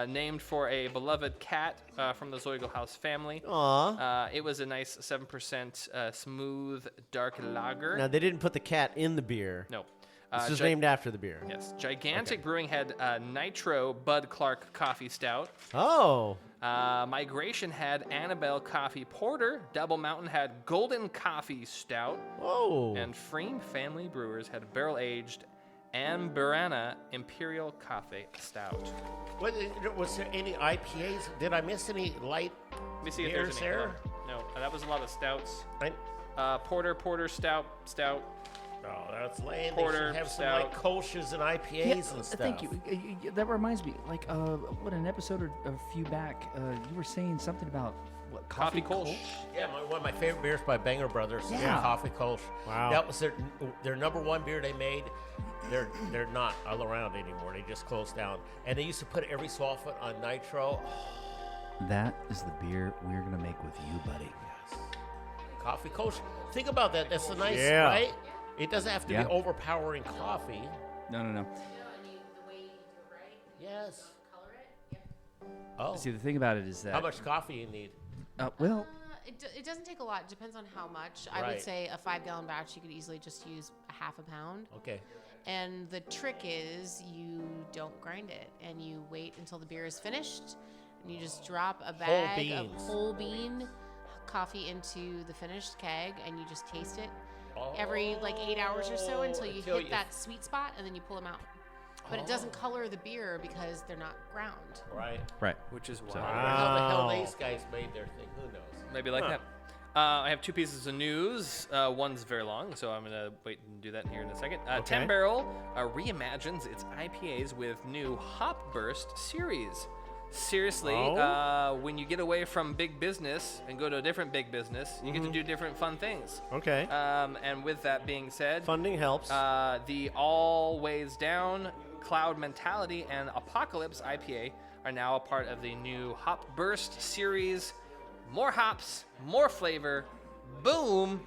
named for a beloved cat from the Zeugelhaus family. Aw. It was a nice 7% smooth dark lager. Now they didn't put the cat in the beer. No. This is named after the beer. Yes. Gigantic Brewing had Nitro Bud Clark Coffee Stout. Oh. Migration had Annabelle Coffee Porter. Double Mountain had Golden Coffee Stout. Whoa. And Freem Family Brewers had barrel-aged Amberana Imperial Coffee Stout. Was there any IPAs? Did I miss any light Let me see if beers there's any. there? No, that was a lot of stouts. Right? Porter, Stout. Oh, that's lame. Porter, they should have some stout. like Kolsch's and IPAs and stuff. Thank you. That reminds me, like, what an episode or a few back, you were saying something about what, Coffee Kolsch. Yeah, one of my favorite beers by Banger Brothers is Yeah. Coffee Kolsch. Wow. That was their number one beer they made. They're not all around anymore. They just closed down. And they used to put every so often on Nitro. That is the beer we're going to make with you, buddy. Coffee Kolsch. Think about that. That's a nice, Yeah. right? It doesn't have to Yeah. be overpowering coffee. No. Yes. Oh. See, the thing about it is that... How much coffee you need? Well... It doesn't take a lot. It depends on how much. I would Right. say a 5-gallon batch, you could easily just use a half a pound. Okay. And the trick is you don't grind it, and you wait until the beer is finished, and you just drop a bag of beans. whole bean coffee into the finished keg, and you just taste it every like 8 hours or so until you hit that sweet spot, and then you pull them out. But it doesn't color the beer because they're not ground. Right. Which is why. How the hell these guys made their thing? Who knows? Maybe like that. I have 2 pieces of news. One's very long, so I'm going to wait and do that here in a second. 10 Barrel reimagines its IPAs with new Hop Burst series. Seriously, when you get away from big business and go to a different big business, you get to do different fun things. Okay. And with that being said, funding helps. The Always Down, Cloud Mentality, and Apocalypse IPA are now a part of the new Hop Burst series. More hops, more flavor, boom,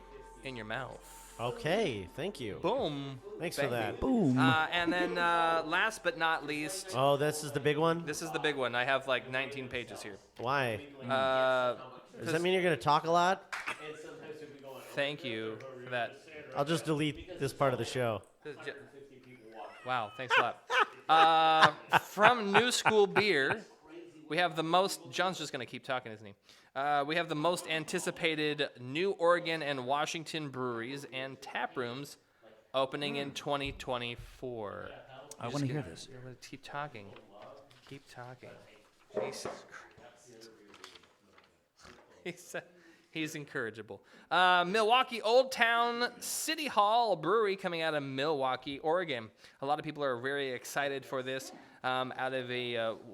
in your mouth. Okay, thank you. Boom. Thanks for that. Boom. And then last but not least. Oh, this is the big one? This is the big one. I have like 19 pages here. Why? Does that mean you're going to talk a lot? Thank you for that. I'll just delete this part of the show. Wow, thanks a lot. From New School Beer, we have the most. John's just going to keep talking, isn't he? We have the most anticipated New Oregon and Washington breweries and tap rooms opening in 2024. I want to hear this. Keep talking. Keep talking. He's incorrigible. Milwaukee Old Town City Hall Brewery coming out of Milwaukee, Oregon. A lot of people are very excited for this. Out of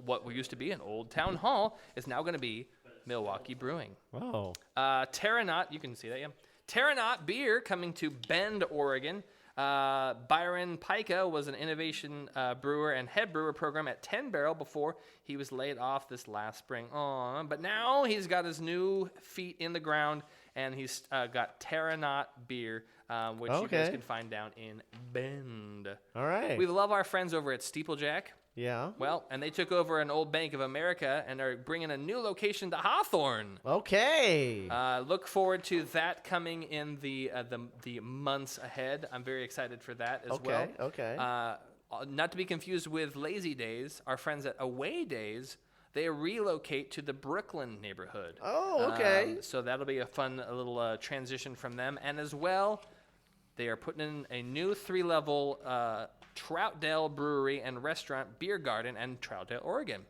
what used to be an Old Town Hall is now going to be Milwaukee Brewing. Wow. Terranaut, you can see that, yeah. Terranaut Beer coming to Bend, Oregon. Byron Pica was an innovation brewer and head brewer program at 10 Barrel before he was laid off this last spring. But now he's got his new feet in the ground, and he's got Terranaut Beer, which you guys can find down in Bend. All right. We love our friends over at Steeplejack. Yeah. Well, and they took over an old Bank of America and are bringing a new location to Hawthorne. Okay. Look forward to that coming in the months ahead. I'm very excited for that as well. Okay. Not to be confused with Lazy Days. Our friends at Away Days, they relocate to the Brooklyn neighborhood. Oh, okay. So that'll be a fun little transition from them. And as well, they are putting in a new 3-level Troutdale Brewery and Restaurant, Beer Garden, and Troutdale, Oregon.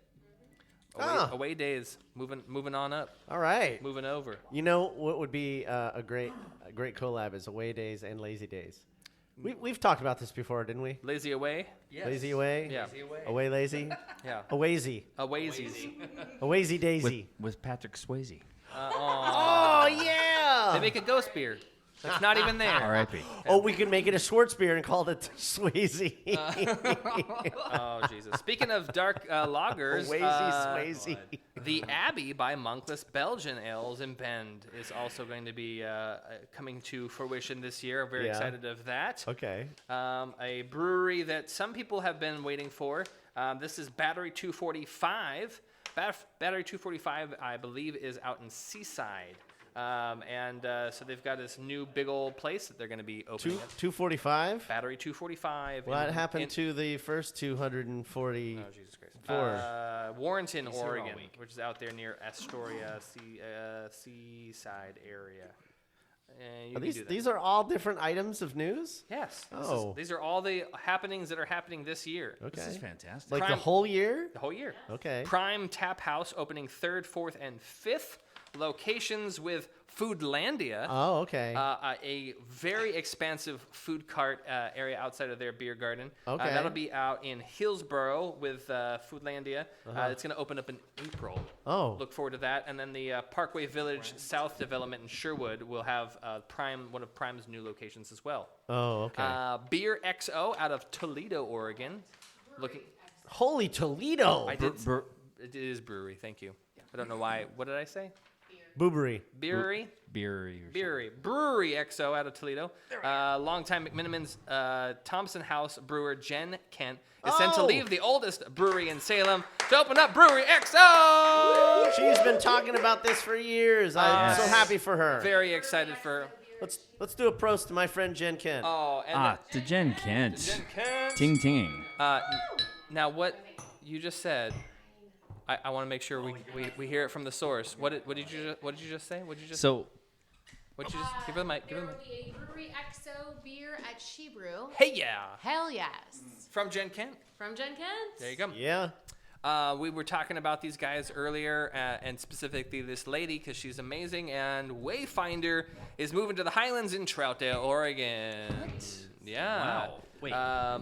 Away Days, moving on up. All right. Moving over. You know what would be a great collab is Away Days and Lazy Days. We've talked about this before, didn't we? Lazy Away? Yes. Lazy Away? Yeah. Away Lazy? Yeah. Awazy. Awazies. Awazy Daisy. With Patrick Swayze. Oh, yeah. They make a ghost beer. It's not even there. R.I.P. Oh, we could make it a Schwartz beer and call it Swayze. Oh, Jesus. Speaking of dark lagers, Swayze. The Abbey by Monkless Belgian Ales in Bend is also going to be coming to fruition this year. I'm very excited of that. Okay. A brewery that some people have been waiting for. This is Battery 245. Battery 245, I believe, is out in Seaside. So they've got this new big old place that they're going to be opening. 245? Battery 245. What happened to the first 240? Oh, Jesus Christ. Warrenton, Oregon, which is out there near Astoria, Seaside area. These are all different items of news? Yes. Oh. These are all the happenings that are happening this year. Okay. This is fantastic. Like the whole year? The whole year. Okay. Prime Tap House opening 3rd, 4th, and 5th. Locations with Foodlandia. Oh, okay. A very expansive food cart area outside of their beer garden. Okay. That'll be out in Hillsboro with Foodlandia. It's going to open up in April. Oh. Look forward to that. And then the Parkway Village South development in Sherwood will have one of Prime's new locations as well. Oh, okay. Beer XO out of Toledo, Oregon. Holy Toledo! It is brewery. Thank you. I don't know why. What did I say? Boobery. Brewery. Brewery XO out of Toledo. Longtime McMinimans Thompson House brewer Jen Kent is sent to leave the oldest brewery in Salem to open up Brewery XO. She's been talking about this for years. I'm so happy for her. Very excited for her. Let's do a prost to my friend Jen Kent. Oh, and to Jen Kent. Jen Kent. Ting ting. Now what you just said I want to make sure we hear it from the source. What did you just say? What did you just? So, what did you just give her the mic? Give her the mic. There will be a Brewery XO beer at She Brew. Hey, yeah. Hell yes. From Jen Kent. From Jen Kent. There you go. Yeah. We were talking about these guys earlier, and specifically this lady, because she's amazing. And Wayfinder is moving to the Highlands in Troutdale, Oregon. What? Yeah. Wow. Wait,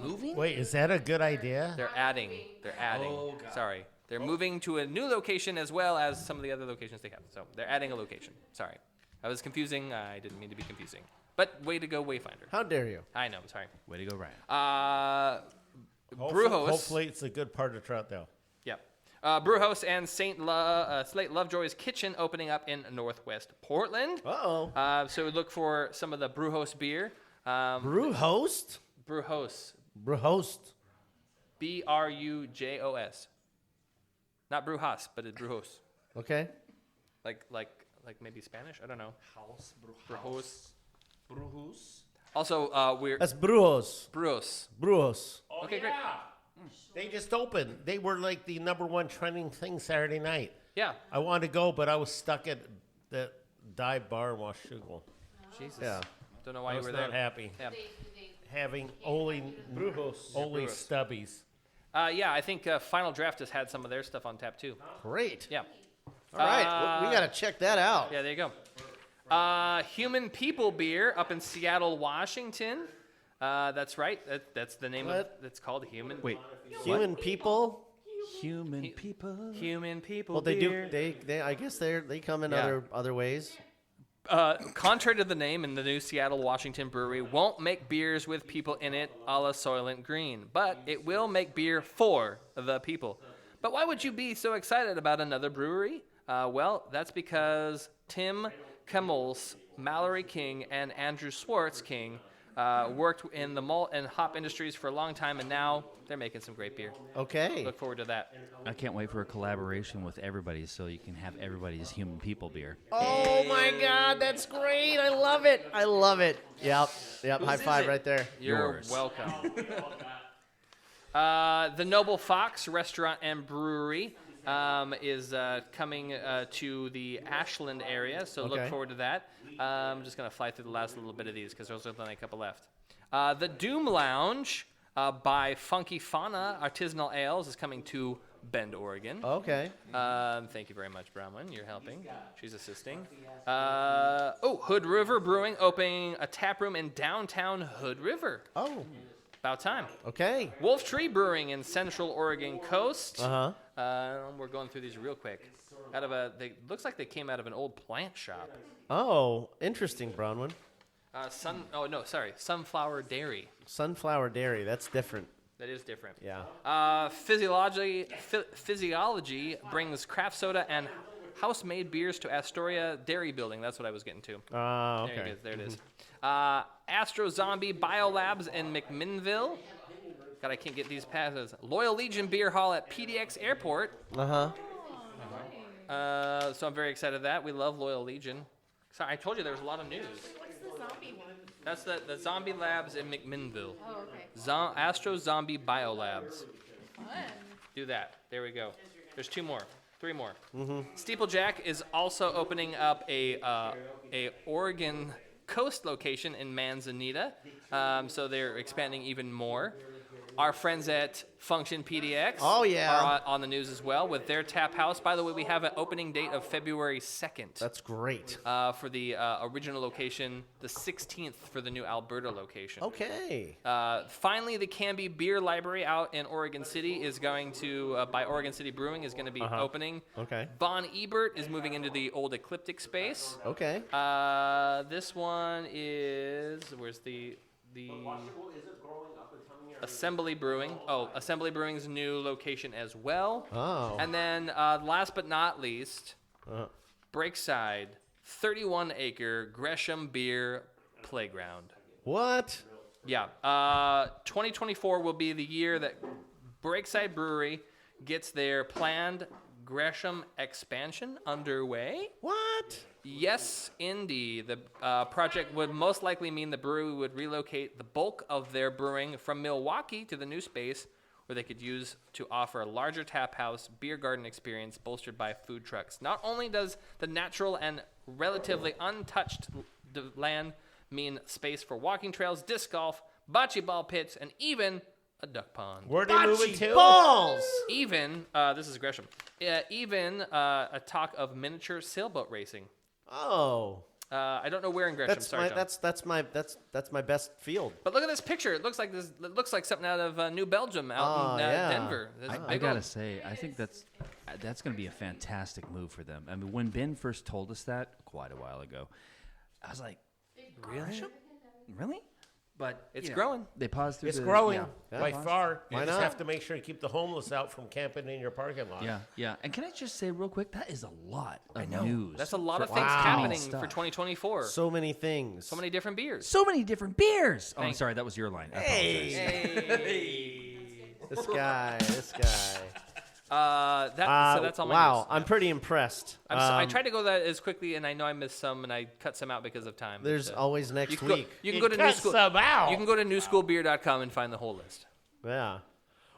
moving? Wait, is that a good idea? They're adding. Oh, God. Sorry. They're moving to a new location as well as some of the other locations they have. So they're adding a location. Sorry. I was confusing. I didn't mean to be confusing. But way to go, Wayfinder. How dare you? I know. Sorry. Way to go, Ryan. Brewhouse. Hopefully it's a good part of Troutdale. Yep. Brewhouse and Slate Lovejoy's Kitchen opening up in Northwest Portland. Uh-oh. So look for some of the Brewhouse beer. Brewhost? Brewhouse. Brewhost. Brujos. Not Brewhouse, but it's Brewhouse. Okay. Like maybe Spanish? I don't know. House. Brewhouse. Brewhouse. Also, we're... That's Brewhouse. Brewhouse. Brewhouse. Oh, Okay, great. They just opened. They were like the #1 trending thing Saturday night. Yeah. I wanted to go, but I was stuck at the dive bar in Washougal. Jesus. Yeah. Don't know why I you was were not there. happy. Yeah. Having only Brewhouse. stubbies. Yeah, I think Final Draft has had some of their stuff on tap too. Great. Yeah. All right. We got to check that out. Yeah, there you go. Human People Beer up in Seattle, Washington. That's right. That's the name of it. It's called Human. Wait. Human People? Human people. Human People Well, they Beer. do. They I guess they come in other ways. Contrary to the name, in the new Seattle, Washington brewery won't make beers with people in it a la Soylent Green, but it will make beer for the people. But why would you be so excited about another brewery? Well, that's because Tim Kemmels, Mallory King, and Andrew Swartz King worked in the malt and hop industries for a long time, and now they're making some great beer. Okay. Look forward to that. I can't wait for a collaboration with everybody so you can have everybody's Human People beer. Oh my God, that's great! I love it. I love it. Yep. High five right there. You're welcome. The Noble Fox Restaurant and Brewery is coming to the Ashland area, so look forward to that. I'm just going to fly through the last little bit of these because there's only a couple left. The Doom Lounge by Funky Fauna Artisanal Ales is coming to Bend, Oregon. Okay. Thank you very much, Bronwyn. You're helping. She's assisting. Hood River Brewing opening a tap room in downtown Hood River. Oh. About time. Okay. Wolf Tree Brewing in Central Oregon Coast. Uh-huh. We're going through these real quick. Looks like they came out of an old plant shop. Oh, interesting, Bronwyn. Sunflower Dairy. Sunflower Dairy. That's different. That is different. Yeah. Physiology brings craft soda and house-made beers to Astoria Dairy Building. That's what I was getting to. Okay. There it is. Astro Zombie Biolabs in McMinnville. God, I can't get these passes. Loyal Legion Beer Hall at PDX Airport. Uh-huh. So I'm very excited at that. We love Loyal Legion. Sorry, I told you there was a lot of news. What's the zombie one? That's the Zombie Labs in McMinnville. Oh, okay. Astro Zombie Biolabs. Fun. Do that. There we go. There's 2 more. 3 more. Mm-hmm. Steeplejack is also opening up a Oregon Coast location in Manzanita. So they're expanding even more. Our friends at Function PDX are on the news as well with their tap house. By the way, we have an opening date of February 2nd. That's great. For the original location, the 16th for the new Alberta location. Okay. Finally, the Canby Beer Library out in Oregon City is going to, by Oregon City Brewing, is going to be opening. Okay. Von Ebert is moving into the old Ecliptic space. Okay. This one is, where's the Assembly Brewing. Assembly Brewing's new location as well. Oh. And then last but not least, Breakside, 31-acre Gresham Beer Playground. What? Yeah. 2024 will be the year that Breakside Brewery gets their planned Gresham expansion underway. What? Yes, indeed. The project would most likely mean the brewery would relocate the bulk of their brewing from Milwaukee to the new space, where they could use to offer a larger tap house beer garden experience bolstered by food trucks. Not only does the natural and relatively untouched land mean space for walking trails, disc golf, bocce ball pits, and even a duck pond. Where are they moving to? Balls! Even, this is Gresham, even a talk of miniature sailboat racing. Oh. I don't know where in Gresham. That's Sorry, my John. that's my best field. But look at this picture. It looks like something out of New Belgium out in Denver. I gotta say, I think that's going to be a fantastic move for them. I mean, when Ben first told us that quite a while ago, I was like, really? But it's growing. They paused through. It's growing by paused. far. Why You not? just have to make sure you keep the homeless out from camping in your parking lot. Yeah. And can I just say real quick, that is a lot of news. That's a lot of for things us. happening Stuff. for 2024. So many things. So many different beers. So many different beers. Oh, I'm Thank sorry, that was your line. I Hey. apologize. This guy. So that's all my wow, news. I'm pretty impressed. I tried to go that as quickly, and I know I missed some, and I cut some out because of time. There's always next you week. You can go to cut some out. You can go to newschoolbeer.com and find the whole list. Yeah.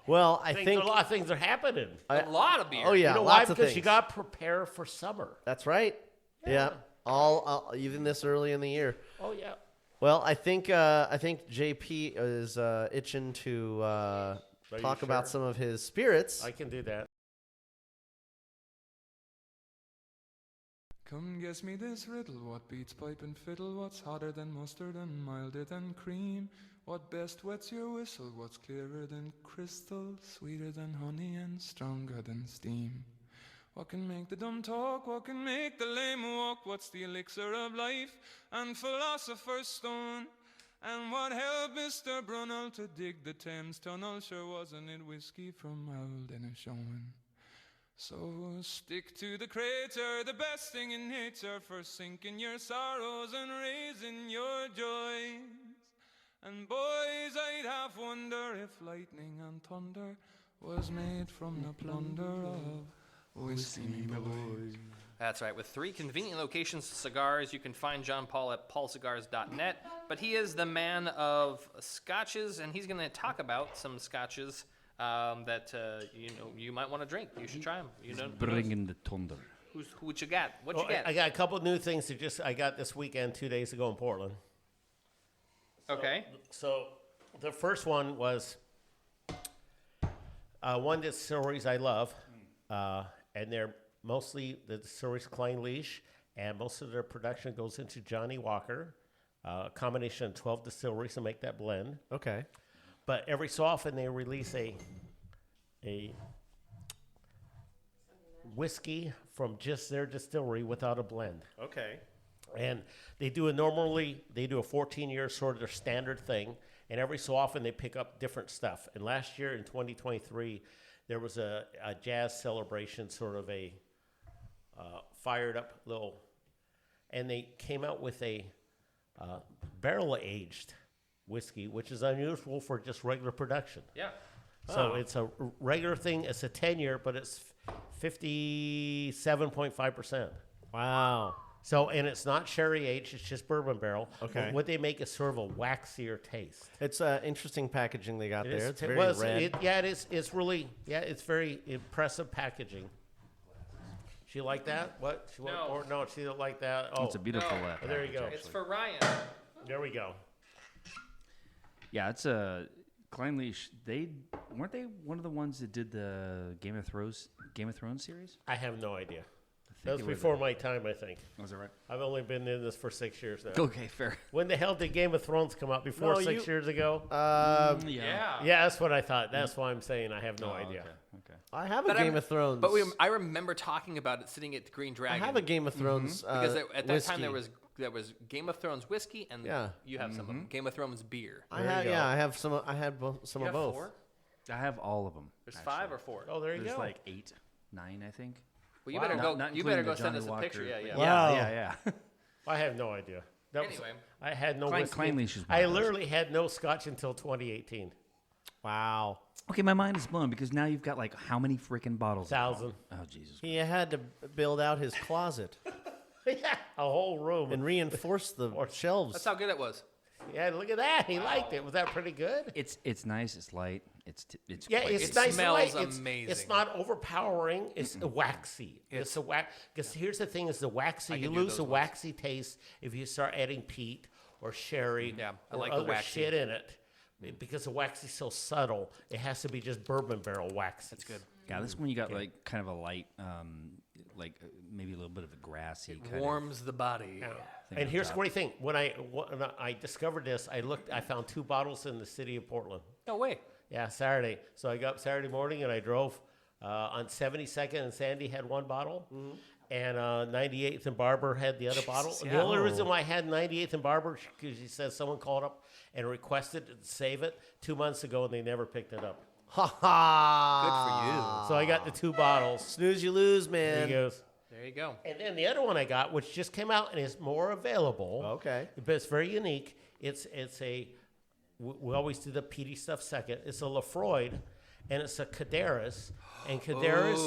Well, I think a lot of things are happening. A lot of beer. Oh yeah, You know why? lots of Because things. you got to prepare for summer. That's right. Yeah. All even this early in the year. Oh yeah. Well, I think JP is itching to talk about some of his spirits. I can do that. Come guess me this riddle, what beats pipe and fiddle, what's hotter than mustard and milder than cream, what best wets your whistle, what's clearer than crystal, sweeter than honey and stronger than steam. What can make the dumb talk, what can make the lame walk, what's the elixir of life and philosopher's stone, and what helped Mr. Brunel to dig the Thames tunnel, sure wasn't it whiskey from Aldinishon. So stick to the crater, the best thing in nature, for sinking your sorrows and raising your joys. And boys, I'd half wonder if lightning and thunder was made from the plunder of whiskey, me boys. That's right. With 3 convenient locations of cigars, you can find John Paul at paulcigars.net. But he is the man of scotches, and he's going to talk about some scotches that you might want to drink. You should try them. Bringing the thunder. Who what you got? What you got? I got a couple of new things I got this weekend 2 days ago in Portland. Okay. So the first one was one distilleries I love, and they're mostly the distilleries Klein Leash, and most of their production goes into Johnny Walker, a combination of 12 distilleries to make that blend. Okay. But every so often they release a whiskey from just their distillery without a blend. Okay. And they do a 14-year sort of their standard thing, and every so often they pick up different stuff. And last year in 2023, there was a jazz celebration, sort of a fired up little, and they came out with a barrel aged whiskey, which is unusual for just regular production. Yeah. So it's a regular thing. It's a 10-year, but it's 57.5%. Wow. So, and it's not sherry aged, it's just bourbon barrel. Okay. But what they make is sort of a waxier taste. It's interesting packaging they got there. It's very red. It's really, it's very impressive packaging. She like that? What? No, she don't like that. Oh, It's a beautiful Oh, there you go. It's for Ryan. There we go. Yeah, it's a Klein Leash. Weren't they one of the ones that did the Game of Thrones series? I have no idea. think That was it was before my time, I think. Was that right? I've only been in this for 6 years now. Okay, fair. When the hell did Game of Thrones come out? Before No, 6 years ago? Yeah. Yeah, that's what I thought. That's why I'm saying I have no idea. Okay. I have a Game of Thrones. But I remember talking about it sitting at the Green Dragon. I have a Game of Thrones because at that time whiskey. there was Game of Thrones whiskey and you have some of them. Game of Thrones beer. I have some. I had some You of have both. 4? I have all of them. There's 5 or 4. Oh, there you There's go. like 8, 9, I think. Well, you better go. Not You better including go the send Johnny us a Walker. picture. Yeah. Wow. Yeah. I have no idea. I had no whiskey. Klein Leash is one I of those. literally had no scotch until 2018. Wow. Okay, my mind is blown because now you've got like how many freaking bottles? 1,000. Oh, Jesus. He had to build out his closet Yeah, a whole room. and reinforce the shelves. That's how good it was. Yeah, look at that. He liked it. Was that pretty good? It's nice. It's light. It's Yeah, quick. it's nice and smells light. amazing. It's not overpowering. It's waxy. It's a wax. Because here's the thing: is the waxy. You could do lose those the ones. waxy taste if you start adding peat or sherry Yeah, I or like the other waxy. shit in it. Because the waxy's so subtle, it has to be just bourbon barrel wax. That's good. Yeah, this one you got like kind of a light, maybe a little bit of a grassy. It kind of warms the body. Yeah. thing And on here's the top. great thing: when I discovered this, I found 2 bottles in the city of Portland. No way. Yeah, Saturday. So I got up Saturday morning and I drove on 72nd and Sandy had 1 bottle. And 98th and Barber had the other bottle. And the only reason why I had 98th and Barber because she said someone called up and requested to save it 2 months ago and they never picked it up. Ha ha! Good for you. So I got the 2 bottles. Snooze, you lose, There man. he goes. There you go. And then the other one I got, which just came out and is more available. Okay. But it's very unique. It's a, we always do the peaty stuff second. It's a Lafroid, and it's a Cadaris. And Cadaris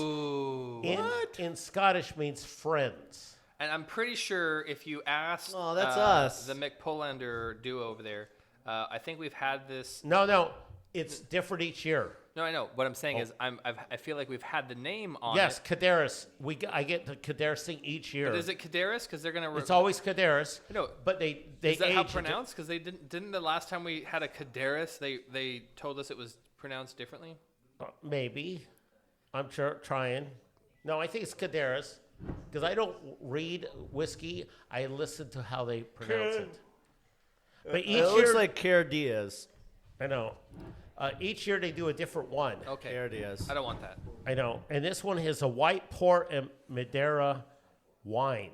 in Scottish means friends. And I'm pretty sure if you ask Oh, that's us. the McPolander duo over there, I think we've had this. No, it's different each year. No, I know. What I'm saying is I feel like we've had the name on Yes, it. Cadaris. I get the Cadaris thing each year. But is it Cadaris? Because they're going to... It's always Cadaris. No, but they is that how age it. pronounced? Because they didn't the last time we had a Cadaris, they told us it was pronounced differently? Maybe. I'm trying. No, I think it's Cadaris. Because I don't read whiskey. I listen to how they pronounce it. But each It looks year, like Care Diaz. I know. Each year they do a different one. Okay. Care Diaz. I don't want that. I know. And this one has a white port and Madeira wine.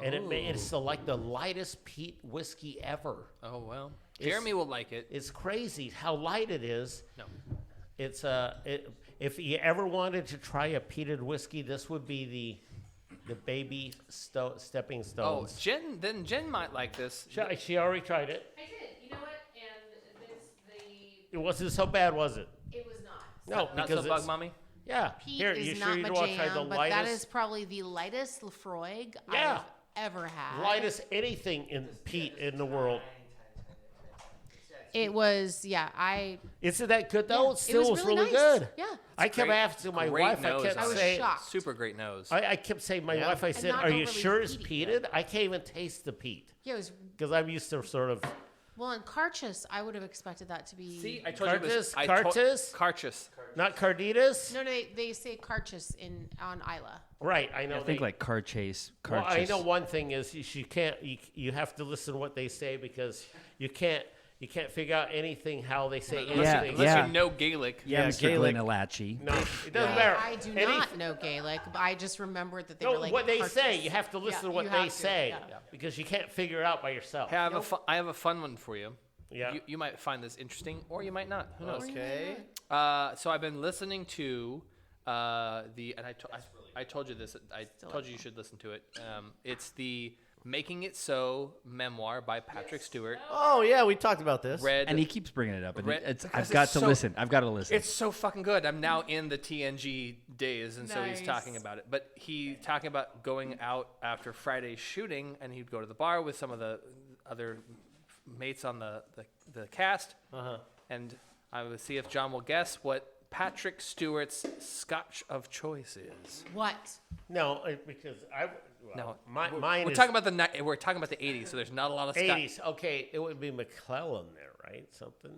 And it's like the lightest peat whiskey ever. Oh, well. Jeremy will like it. It's crazy how light it is. No. It's if you ever wanted to try a peated whiskey, this would be the baby stepping Oh, stones. Jen might like this. She already tried it. I did. You know what? And It wasn't so bad, was it? it was not. No, Not because so bug it's, mommy? yeah. Peat Here, is you not sure you my don't want to try the jam, but lightest? that is probably the lightest Lafroig Yeah. I've ever had. lightest anything in peat in the world. It was, Isn't that good though? Yeah, It still it was was really really nice. good. Yeah. I kept Great- asking my great wife. nose I kept on I was it. saying, shocked. Super great nose. I kept saying, my wife. I said, not "Are you overly sure it's peaty. peated?" I can't even taste the peat Yeah, it was. because I'm used to sort of Well, in Carchus, I would have expected that to be. See, I told you it was... Cartus? Cartus. not Carditas. No, they say Carchus on Isla. Right, I know. I think like car chase. Well, I know one thing is you can't. You have to listen to what they say because you can't figure out anything how they say anything. Unless you know Gaelic. Yeah, Mr. Gaelic. Glenalachi. No, it doesn't matter. I do not know Gaelic, but I just remembered that they were like what they Carchus. say. You have to listen Yeah, to what you they have to, say yeah. because you can't figure it out by yourself. Hey, I have a fun one for you. Yeah. You might find this interesting, or you might not. Who knows? Okay. So I've been listening to and I told you this. I told you should listen to it. It's the Making It So memoir by Patrick Stewart. Oh yeah, we talked about this. And he keeps bringing it up. And Because I've got it's to so- listen. I've got to listen. It's so fucking good. I'm now in the TNG days, and so he's Nice. talking about it. But he talking about going out after Friday's shooting, and he'd go to the bar with some of the other mates on the cast, and I would see if John will guess what Patrick Stewart's Scotch of choice is. What? No, because No, mine we're is talking about we're talking about the 80s, so there's not a lot of Scotch. 80s. Okay, it would be McClellan there, right? Something.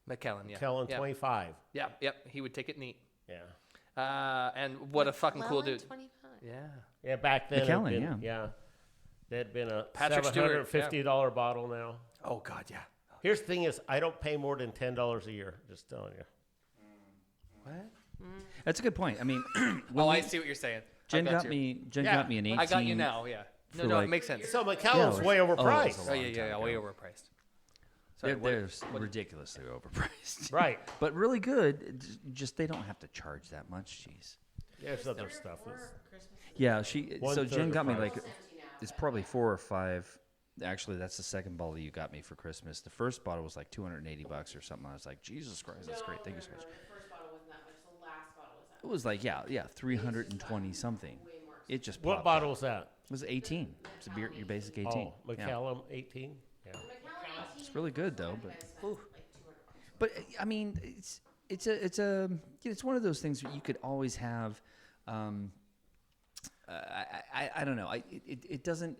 McKellen, yeah. McClellan yeah. 25. Yeah, yep. He would take it neat. Yeah. And what a fucking cool McClellan dude. 25. Yeah. Yeah, back then. McKellen, it'd been, yeah. There'd been a Patrick Stewart, $750 bottle now. Oh God, yeah. Here's the thing: is I don't pay more than $10 a year. Just telling you. What? That's a good point. I mean, I see what you're saying. Jen I got you. me. Jen Yeah, got me an 18. I got you now. Yeah. No, for it like- makes sense. So McClellan's Yeah, way it was overpriced. Oh yeah, way overpriced. Sorry, They're what- ridiculously overpriced. Right. But really good. Just they don't have to charge that much. Jeez. There's other stuff. Yeah, she. So 1/3 Jen got me price. like, it's probably 4 or 5. Actually, that's the second bottle you got me for Christmas. The first bottle was like $280 or something. I was like, Jesus Christ, that's great. Thank you so much. The first bottle wasn't that much. The last bottle was that It was like 320 something. It just What popped bottle up. was that? It was 18. It's a beer, your basic 18. Oh, Yeah. McCallum 18. Yeah. It's really good though, but I mean, it's one of those things where you could always have. I don't know. It doesn't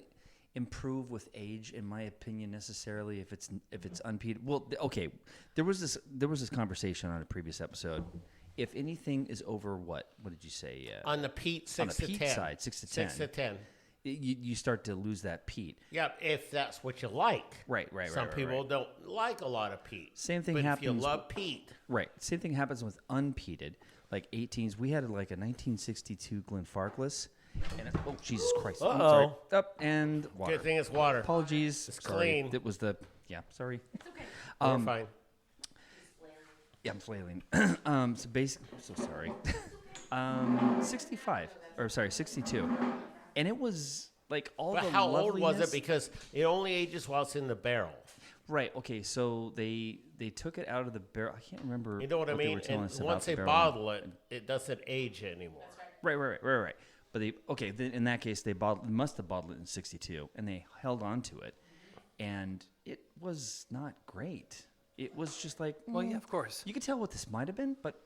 improve with age, in my opinion, necessarily if it's unpeated. Well, okay, there was this conversation on a previous episode. If anything is over what did you say? On the peat, 6 on the to peat 10. side, 6 to 10. 6 to 10. You start to lose that peat. Yeah, if that's what you like. Right. Some people don't like a lot of peat. Same thing but happens. If you love peat. Right. Same thing happens with unpeated, like 18s. We had like a 1962 Glenfarclas. And oh, Jesus Christ. Uh-oh. Sorry. Up and water. Good thing it's water. Apologies. It's sorry. clean. It was the, sorry. It's okay. You're fine. Yeah, I'm flailing. So basically, so sorry. 62. And it was like all But the how old was loveliness- it? Because it only ages while it's in the barrel. Right. Okay. So they took it out of the barrel. I can't remember. You know what I they mean? were telling And us about once the they barrel. bottle it, it doesn't age anymore. Right. But then in that case, they must have bottled it in 62, and they held on to it, and it was not great. It was just like, Well, yeah, of course. You could tell what this might have been, but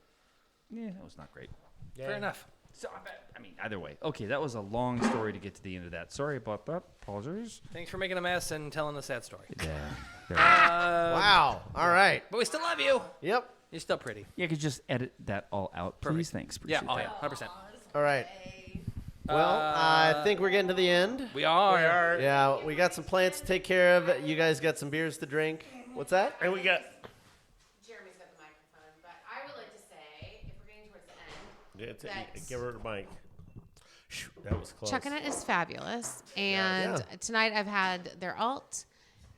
yeah, it was not great. Fair enough. So I mean, either way. Okay, that was a long story to get to the end of that. Sorry about that. Apologies. Thanks for making a mess and telling the sad story. Yeah. Wow. All right. But we still love you. Yep. You're still pretty. Yeah, you could just edit that all out, please. Perfect. Thanks. Yeah. Appreciate Oh, that. yeah. 100%. All right. Well, I think we're getting to the end. We are. Yeah, we got some plants to take care of. You guys got some beers to drink. What's that? And we got... Jeremy's got the microphone, but I would like to say, if we're getting towards the end, Give her the mic. Shoo, that was close. Chuckanut is fabulous, and tonight I've had their alt,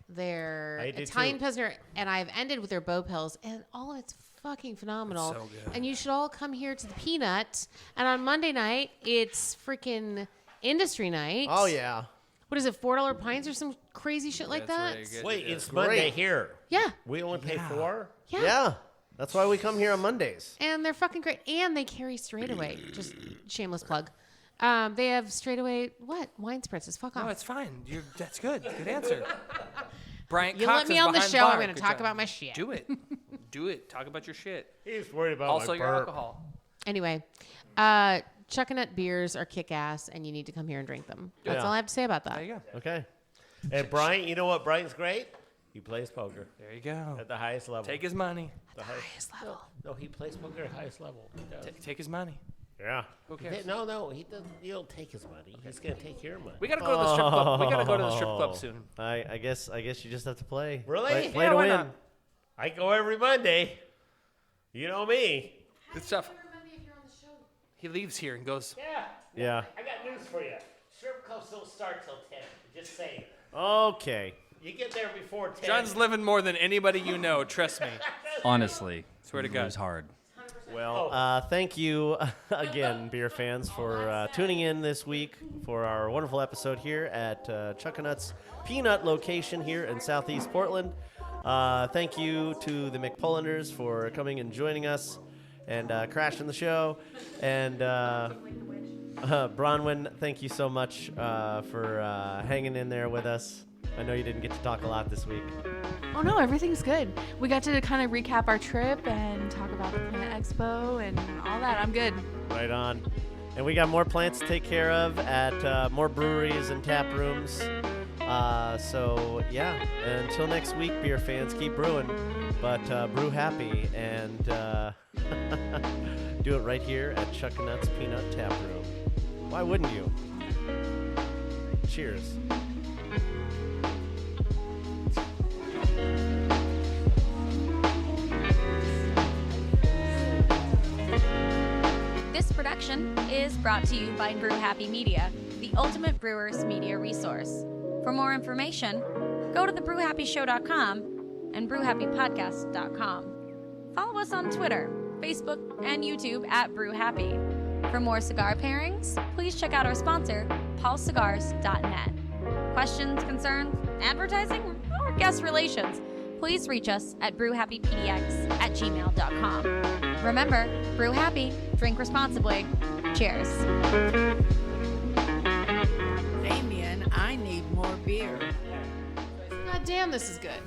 their I did Italian too. Pilsner, and I've ended with their Bow Pills, and all of it's fucking phenomenal. It's so good. And you should all come here to the Peanut. And on Monday night, it's freaking industry night. Oh, yeah. What is it, $4 pints or some crazy shit like That's that? really good. Wait, Yeah. it's Monday here. Yeah. We only pay $4? Yeah. That's why we come here on Mondays. And they're fucking great. And they carry straightaway. Just shameless plug. They have straightaway, wine spritzes. Fuck off. No, it's fine. That's good. Good answer. Bryant You Cox let me is on the behind show, bar. I'm going to Good talk job. about my shit. Do it. Do it. Talk about your shit. He's worried about Also my your burp. alcohol. Anyway, Chuckanut beers are kick-ass, and you need to come here and drink them. That's all I have to say about that. There you go. Okay. And Brian, you know what? Brian's great. He plays poker There you go. at the highest level. Take his money. the highest level. No, he plays poker at the highest level. He does. Take his money. Yeah. Who cares? No, he doesn't. You don't take his money. He's gonna take your money. We gotta go to the strip club. We gotta go to the strip club soon. I guess you just have to play. Really? Play Yeah, to why win. not? I go every Monday. You know me. Good stuff. He leaves here and goes. Yeah. I got news for you. Strip clubs don't start till 10. Just saying. Okay. You get there before 10. John's living more than anybody you know. Trust me. Honestly. Swear to It God. was hard. Well, thank you again, beer fans, for tuning in this week for our wonderful episode here at Chuckanut's Peanut location here in Southeast Portland. Thank you to the McPolanders for coming and joining us and crashing the show. And Bronwyn, thank you so much for hanging in there with us. I know you didn't get to talk a lot this week. Oh no, everything's good. We got to kind of recap our trip and talk about the Plant Expo and all that. I'm good. Right on. And we got more plants to take care of at more breweries and tap rooms. So, yeah, until next week, beer fans, keep brewing, but brew happy and do it right here at Chuckanut's Peanut Tap Room. Why wouldn't you? Cheers. This production is brought to you by Brew Happy Media, the ultimate brewers media resource. For more information, go to thebrewhappyshow.com and brewhappypodcast.com. Follow us on Twitter, Facebook, and YouTube at Brew Happy. For more cigar pairings, please check out our sponsor, paulcigars.net. Questions, concerns, advertising, or guest relations, please reach us at brewhappypdx@gmail.com. Remember, brew happy, drink responsibly. Cheers. Damien, I need more beer. God damn, this is good.